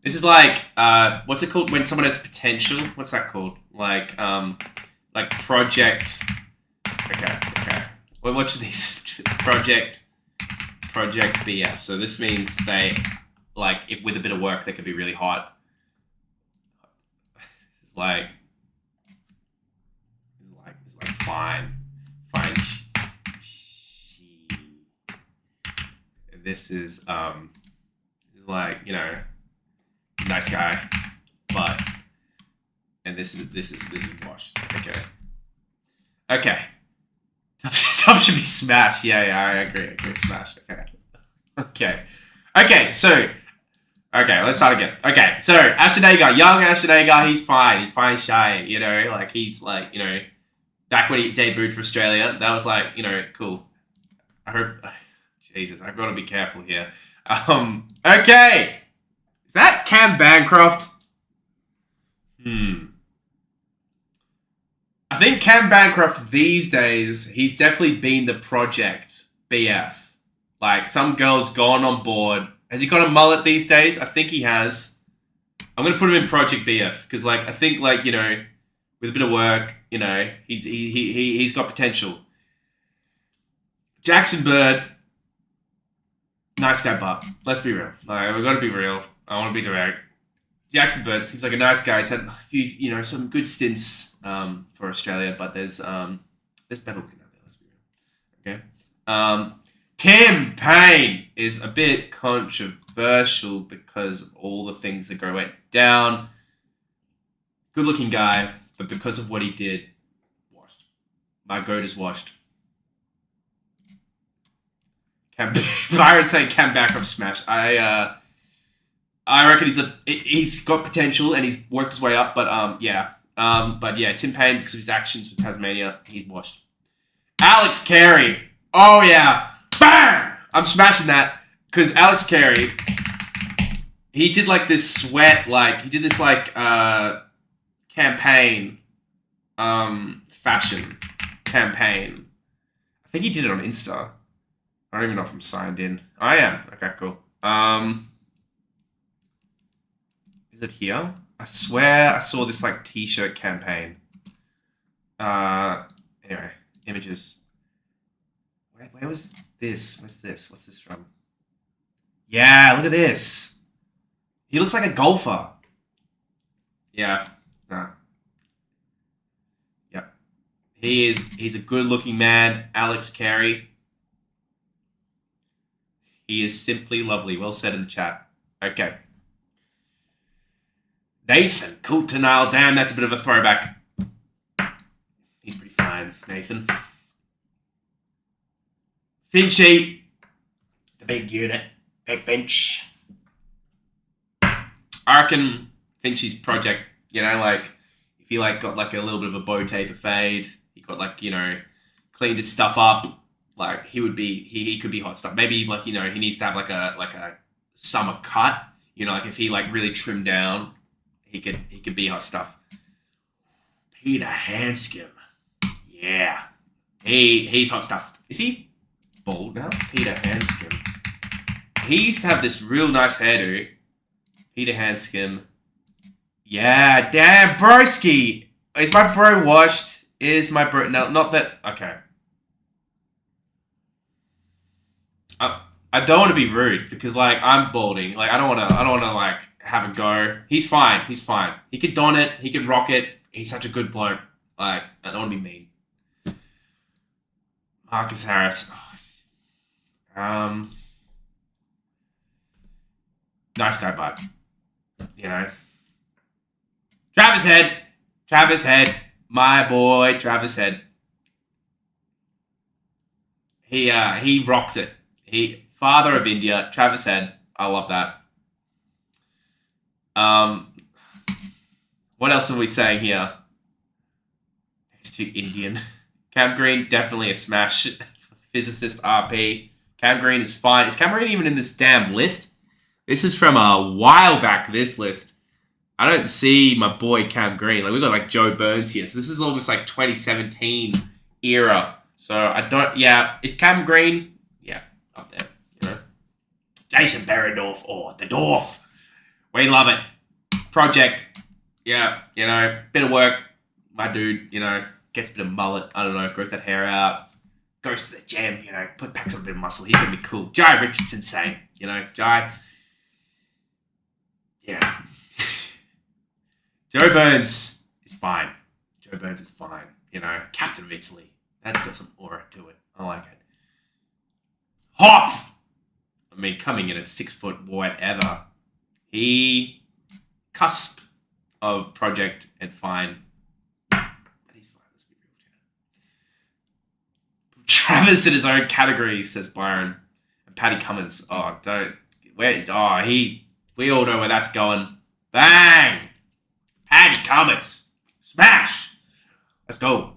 this is like what's it called when someone has potential? What's that called? Like project. Okay. Well, what should these project BF? So this means they if with a bit of work they could be really hot. It's like fine. This is like, you know, nice guy, but and this is washed. Okay. Top should be smash. Yeah, I agree. Smash. Okay. So let's start again. Okay, so Ashton Agar, young Ashton Agar, he's fine shy, you know, like he's like, you know, back when he debuted for Australia, that was like, you know, cool. I hope. Jesus, I've got to be careful here. Okay. Is that Cam Bancroft? I think Cam Bancroft these days, he's definitely been the project BF. Like, some girl's gone on board. Has he got a mullet these days? I think he has. I'm going to put him in project BF. Because, like, I think, like, you know, with a bit of work, you know, he's got potential. Jackson Bird. Nice guy, but let's be real. Like, we've got to be real. I want to be direct. Jackson Bird seems like a nice guy. He's had a few, you know, some good stints for Australia, but there's better looking out there. Let's be real. Okay. Tim Payne is a bit controversial because of all the things that went down. Good looking guy, but because of what he did, washed. My goat is washed. Byron's saying Cam Bancroft smash. I reckon he's got potential and he's worked his way up, but yeah. Tim Payne, because of his actions with Tasmania, he's washed. Alex Carey. Oh yeah. Bang! I'm smashing that. Because Alex Carey, he did like this sweat, like he did this like campaign fashion campaign. I think he did it on Insta. I don't even know if I'm signed in. I am. Okay, cool. Is it here? I swear I saw this like t-shirt campaign. Anyway, images. Where was this? What's this from? Yeah, look at this. He looks like a golfer. Yeah. Yep. He's a good looking man, Alex Carey. He is simply lovely. Well said in the chat. Okay. Nathan Coulter-Nile. Damn, that's a bit of a throwback. He's pretty fine, Nathan. Finchy. The big unit. Big Finch. I reckon Finchy's project, you know, like, if he, like, got, like, a little bit of a bow taper fade, he got, like, you know, cleaned his stuff up, like, he could be hot stuff. Maybe, like, you know, he needs to have, like a summer cut, you know, like, if he, like, really trimmed down, he could be hot stuff. Peter Hanscom. Yeah. He's hot stuff. Is he bald now? Peter Hanscom. He used to have this real nice hairdo. Peter Hanscom. Yeah, damn, broski. Is my bro washed? Is my bro... No, not that... Okay. I don't want to be rude because, like, I'm balding. Like, I don't want to, like, have a go. He's fine. He's fine. He can don it. He can rock it. He's such a good bloke. Like, I don't want to be mean. Marcus Harris. Oh, nice guy, bud. You know. Travis Head. My boy, Travis Head. He rocks it. Father of India, Travis Head. I love that. What else are we saying here? Next to Indian. Cam Green, definitely a smash. Physicist RP. Cam Green is fine. Is Cam Green even in this damn list? This is from a while back, this list. I don't see my boy Cam Green. Like, we've got like Joe Burns here. So this is almost like 2017 era. So I don't, yeah, if Cam Green, yeah, up there, you know. Jason Berendorf, the Dorf. We love it. Project, yeah, you know, bit of work. My dude, you know, gets a bit of mullet. I don't know, grows that hair out. Goes to the gym, you know, packs on a bit of muscle. He's going to be cool. Jai Richardson, same, you know, Jai. Yeah. Joe Burns is fine. Joe Burns is fine. You know, captain of Italy. That's got some aura to it. I like it. Hoff! I mean, coming in at 6 foot whatever. He cusp of project and fine. But he's fine. Let's be real. Travis in his own category, says Byron. And Paddy Cummins. Oh, don't. We all know where that's going. Bang! Paddy Cummins. Smash! Let's go.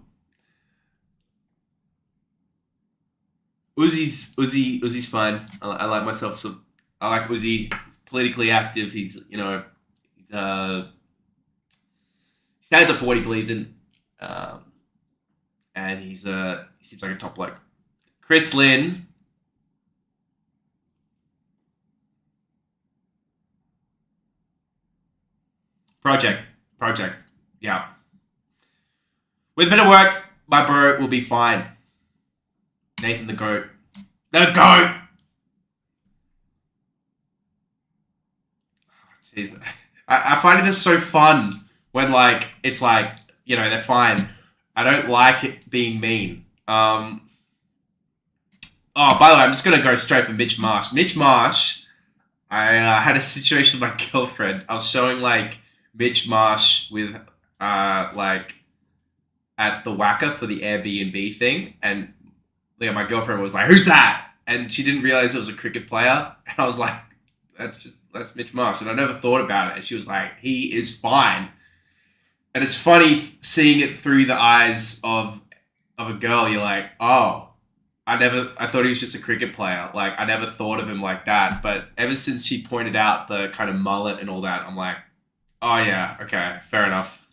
Uzi's fine. I like myself some. I like Uzi. He's politically active. He's, you know, he stands up for what he believes in, and he seems like a top bloke. Chris Lynn. Project, yeah. With a bit of work, my bro will be fine. Nathan the GOAT. The GOAT! Jeez. I find this so fun when, like, it's like, you know, they're fine. I don't like it being mean. Oh, by the way, I'm just going to go straight for Mitch Marsh. Mitch Marsh, I had a situation with my girlfriend. I was showing, like, Mitch Marsh with, like, at the Wacker for the Airbnb thing, and yeah, my girlfriend was like, "Who's that?" And she didn't realize it was a cricket player, and I was like, "That's Mitch Marsh," and I never thought about it. And she was like, "He is fine," and it's funny seeing it through the eyes of a girl. You're like, "Oh, I thought he was just a cricket player. Like, I never thought of him like that." But ever since she pointed out the kind of mullet and all that, I'm like, "Oh yeah, okay, fair enough."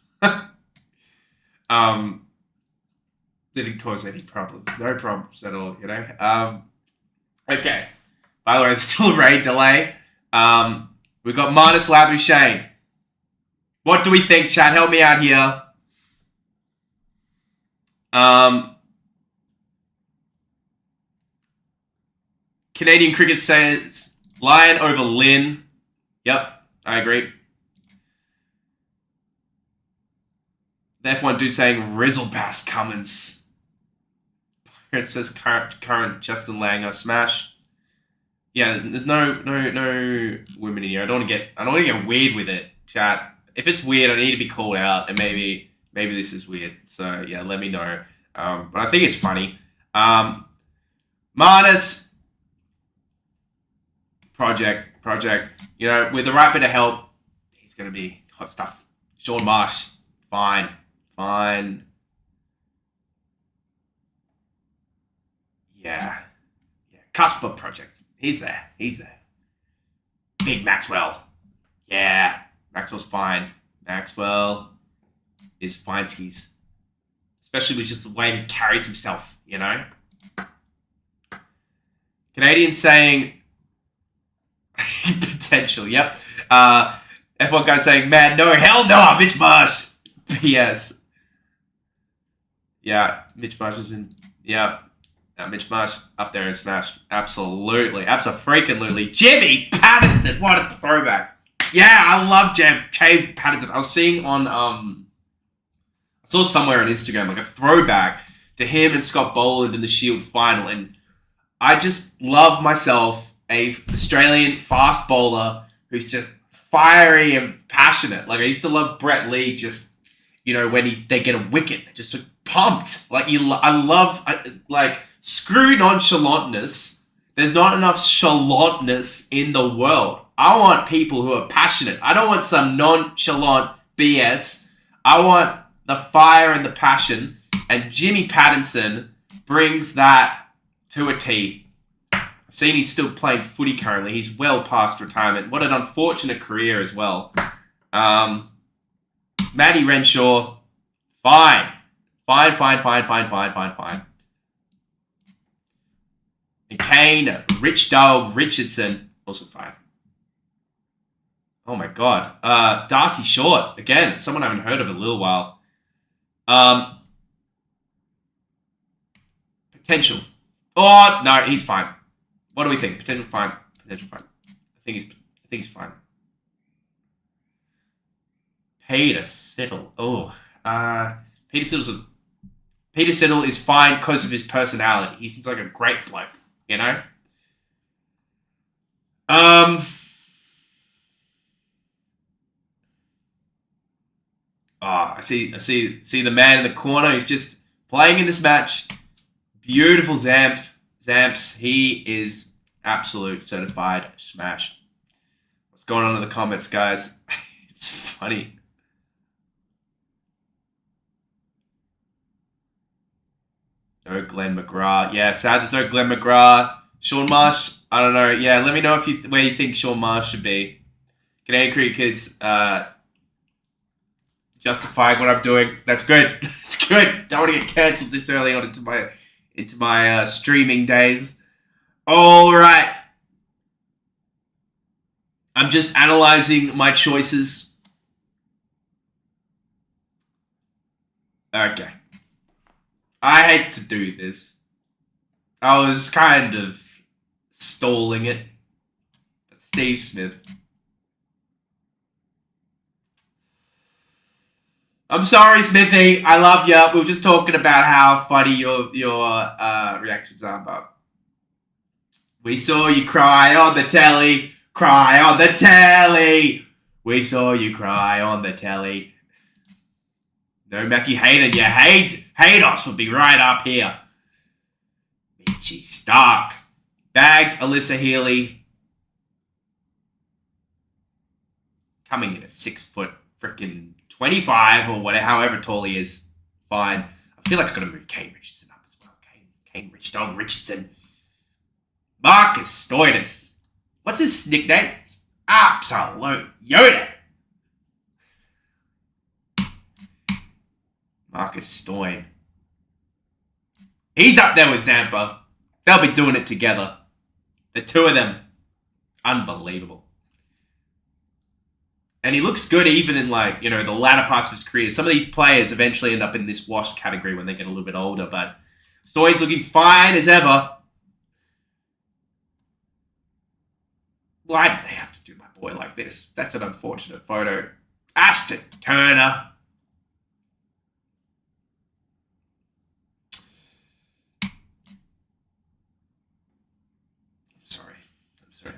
Didn't cause any problems. No problems at all, you know? Okay. By the way, there's still a raid delay. We've got Marnus Labuschagne. What do we think, chat? Help me out here. Canadian Cricket says Lion over Lynn. Yep, I agree. The F1 dude saying Rizzlebass Cummins. It says current Justin Langer smash. Yeah, there's no women in here. I don't want to get weird with it, chat. If it's weird, I need to be called out, and maybe this is weird. So yeah, let me know. But I think it's funny. Marnus project. You know, with the right bit of help, he's gonna be hot stuff. Sean Marsh, fine. Yeah. Cusper project. He's there. Big Maxwell. Yeah. Maxwell's fine. Maxwell is fine skis. Especially with just the way he carries himself, you know? Canadian saying potential. Yep. F1 guy saying, man, no, hell no, Mitch Marsh. P.S. Yeah, Mitch Marsh is in. Yeah. Mitch Marsh up there in Smash. Absolutely. Abso-freaking-lutely. Jimmy Patterson. What a throwback. Yeah, I love Jave Patterson. I was seeing on, I saw somewhere on Instagram, like a throwback to him and Scott Boland in the Shield final. And I just love myself a Australian fast bowler who's just fiery and passionate. Like I used to love Brett Lee just, you know, when they get a wicket. They're just pumped. Like screw nonchalantness. There's not enough chalantness in the world. I want people who are passionate. I don't want some nonchalant BS. I want the fire and the passion. And Jimmy Pattinson brings that to a T. I've seen he's still playing footy currently. He's well past retirement. What an unfortunate career as well. Matty Renshaw, fine. Fine. And Kane, Rich Dog, Richardson, also fine. Oh my god. Darcy Short, again, someone I haven't heard of in a little while. Potential. Oh, no, he's fine. What do we think? Potential fine. I think he's fine. Peter Siddle. Oh. Peter Siddle is fine because of his personality. He seems like a great bloke, you know? I see the man in the corner. He's just playing in this match. Beautiful Zamps. He is absolute certified smash. What's going on in the comments, guys? It's funny. No Glenn McGrath. Yeah, sad there's no Glenn McGrath. Sean Marsh, I don't know. Yeah, let me know if where you think Sean Marsh should be. Canadian Cricket Kids, justifying what I'm doing. That's good. It's good. Don't want to get cancelled this early on into my streaming days. All right. I'm just analyzing my choices. Okay. I hate to do this. I was kind of stalling it. But Steve Smith. I'm sorry, Smithy. I love you. We were just talking about how funny your reactions are, but we saw you cry on the telly. Cry on the telly. We saw you cry on the telly. No, Matthew Hayden. Yeah, Haydos would be right up here. Mitchie Stark. Bagged Alyssa Healy. Coming in at 6 foot freaking 25 or whatever, however tall he is. Fine. I feel like I've got to move Kane Richardson up as well. Kane Rich Dog Richardson. Marcus Stoinis. What's his nickname? Absolute Yoda. Marcus Stoin. He's up there with Zampa. They'll be doing it together. The two of them. Unbelievable. And he looks good even in, like, you know, the latter parts of his career. Some of these players eventually end up in this washed category when they get a little bit older, but Stoin's looking fine as ever. Why did they have to do my boy like this? That's an unfortunate photo. Ashton Turner. I'm sorry,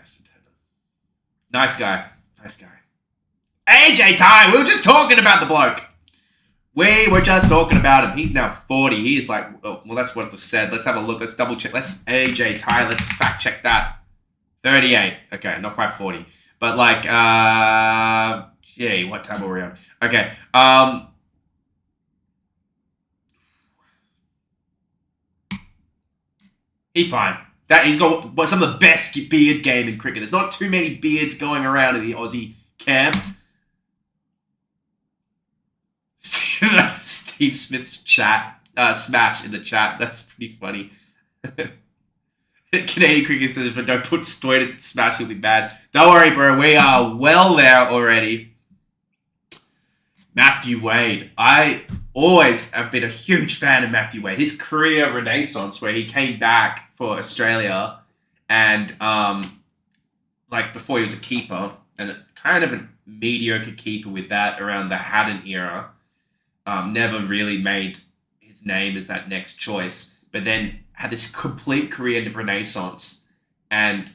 Ashton Turner. Nice guy. AJ Ty, we were just talking about the bloke. We were just talking about him. He's now 40. He is like, well, that's what was said. Let's have a look. Let's double check. Let's AJ Ty. Let's fact check that. 38. Okay, not quite 40. But like, gee, what time are we on? Okay. He's fine. He's got some of the best beard game in cricket. There's not too many beards going around in the Aussie camp. Steve Smith's smash in the chat. That's pretty funny. Canadian cricket says, but don't put Stoinis to smash, he'll be bad. Don't worry, bro. We are well there already. Matthew Wade. I always have been a huge fan of Matthew Wade. His career renaissance, where he came back for Australia and, like, before he was a keeper, and kind of a mediocre keeper with that around the Haddon era. Never really made his name as that next choice, but then had this complete career renaissance, and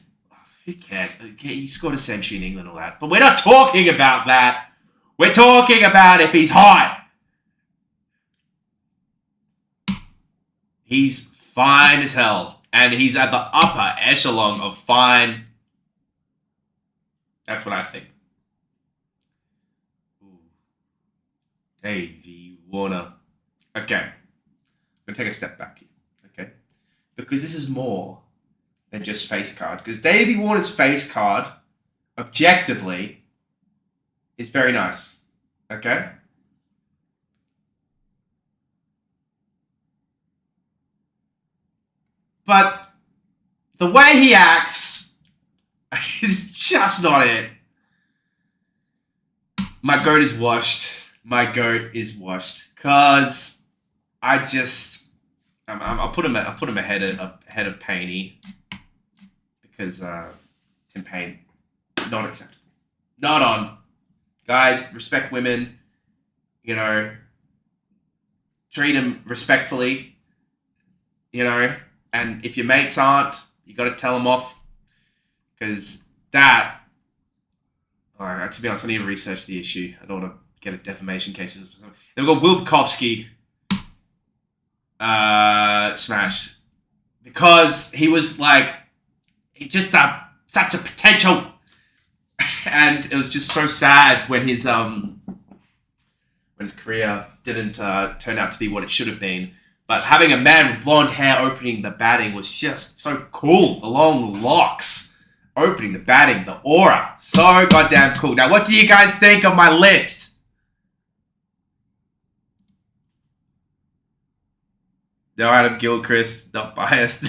who cares? He scored a century in England and all that, but we're not talking about that. We're talking about if he's hot. He's fine as hell, and he's at the upper echelon of fine. That's what I think. Davey Warner. Okay. I'm going to take a step back here. Okay. Because this is more than just face card. Because Davey Warner's face card, objectively, is very nice. Okay? But the way he acts is just not it. My goat is washed. My goat is washed. Cause I just I'll put him ahead of Payne, because Tim Payne, not acceptable. Not on. Guys, respect women, you know, treat them respectfully, you know, and if your mates aren't, you got to tell them off, because that, to be honest, I need to research the issue. I don't want to get a defamation case. Then we've got Will Bukowski smash, because he was like, he just such a potential. And it was just so sad when his career didn't turn out to be what it should have been. But having a man with blonde hair opening the batting was just so cool. The long locks opening the batting, the aura, so goddamn cool. Now, what do you guys think of my list? No, Adam Gilchrist, not biased.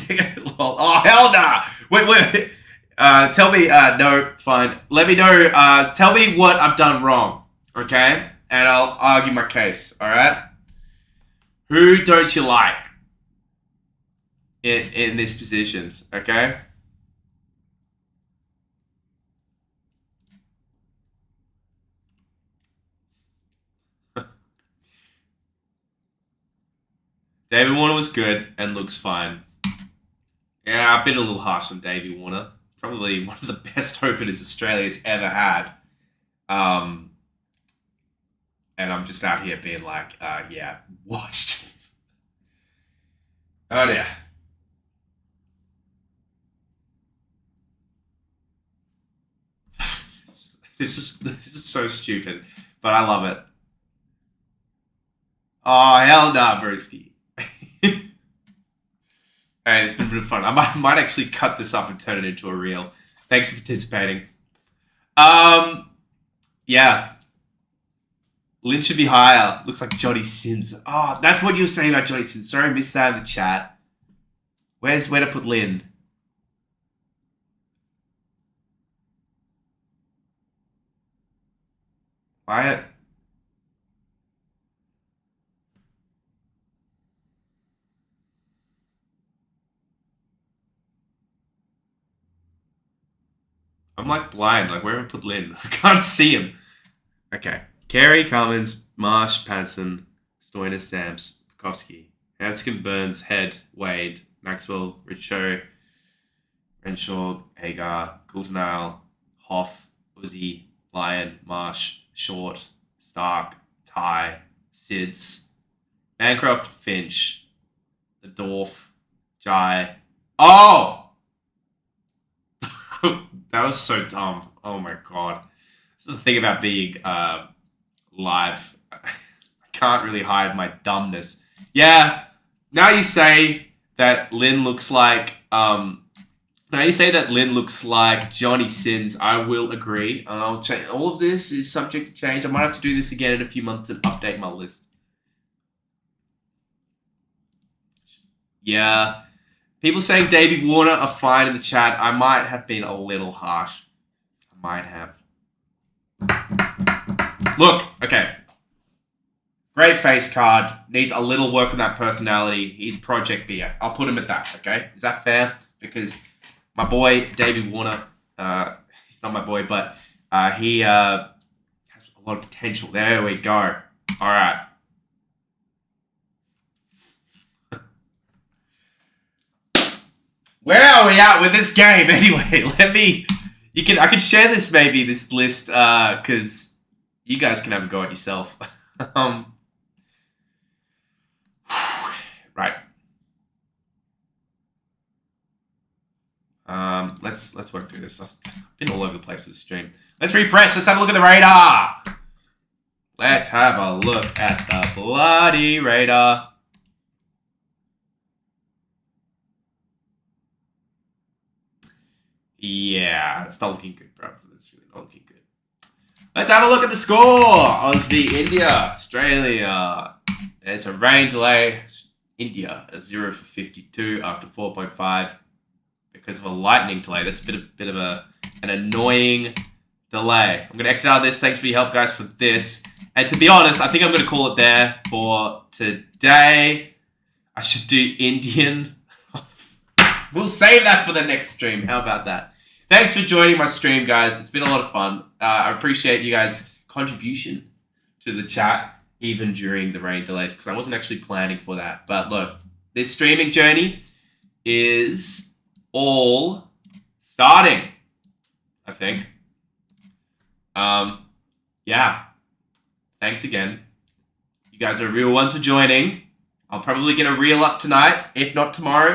Oh, hell nah. Wait. Tell me, no, fine. Let me know, tell me what I've done wrong, okay? And I'll argue my case, alright? Who don't you like in this position, okay? David Warner was good and looks fine. Yeah, I've been a little harsh on Davey Warner. Probably one of the best openers Australia's ever had. And I'm just out here being like, yeah, washed. Oh, yeah. This is so stupid, but I love it. Oh, hell nah, broski. Hey, it's been a bit of fun. I might actually cut this up and turn it into a reel. Thanks for participating. Yeah. Lynn should be higher. Looks like Johnny Sins. Oh, that's what you were saying about Johnny Sins. Sorry, I missed that in the chat. Where to put Lynn? Wyatt. I'm like blind. Like, where have I put Lynn? I can't see him. Okay. Carey, Cummins, Marsh, Patterson, Stoinis, Sams, Bukowski, Hanscom, Burns, Head, Wade, Maxwell, Richo, Renshaw, Hagar, Coultonale, Hoff, Uzi, Lyon, Marsh, Short, Stark, Ty, Sids, Bancroft, Finch, the Dorf, Jai. Oh! That was so dumb. Oh my god. This is the thing about being live. I can't really hide my dumbness. Yeah, now you say that Lynn looks like Johnny Sins. I will agree, and I'll change. All of this is subject to change. I might have to do this again in a few months to update my list. Yeah, People saying Davey Warner are fine in the chat. I might have been a little harsh. I might have. Look, okay. Great face card. Needs a little work on that personality. He's Project BF. I'll put him at that, okay? Is that fair? Because my boy, Davey Warner, he's not my boy, but he has a lot of potential. There we go. All right. Where are we at with this game anyway? I can share this maybe, this list, because you guys can have a go at yourself. Right. Let's work through this. I've been all over the place with the stream. Let's refresh. Let's have a look at the radar. Let's have a look at the bloody radar. Yeah, it's not looking good, bro. It's really not looking good. Let's have a look at the score. Oz v India, Australia. There's a rain delay. India, a 0 for 52 after 4.5 because of a lightning delay. That's a bit of an annoying delay. I'm going to exit out of this. Thanks for your help, guys, for this. And to be honest, I think I'm going to call it there for today. I should do Indian. We'll save that for the next stream. How about that? Thanks for joining my stream, guys. It's been a lot of fun. I appreciate you guys' contribution to the chat, even during the rain delays, because I wasn't actually planning for that. But look, this streaming journey is all starting, I think. Yeah. Thanks again. You guys are real ones for joining. I'll probably get a reel up tonight, if not tomorrow.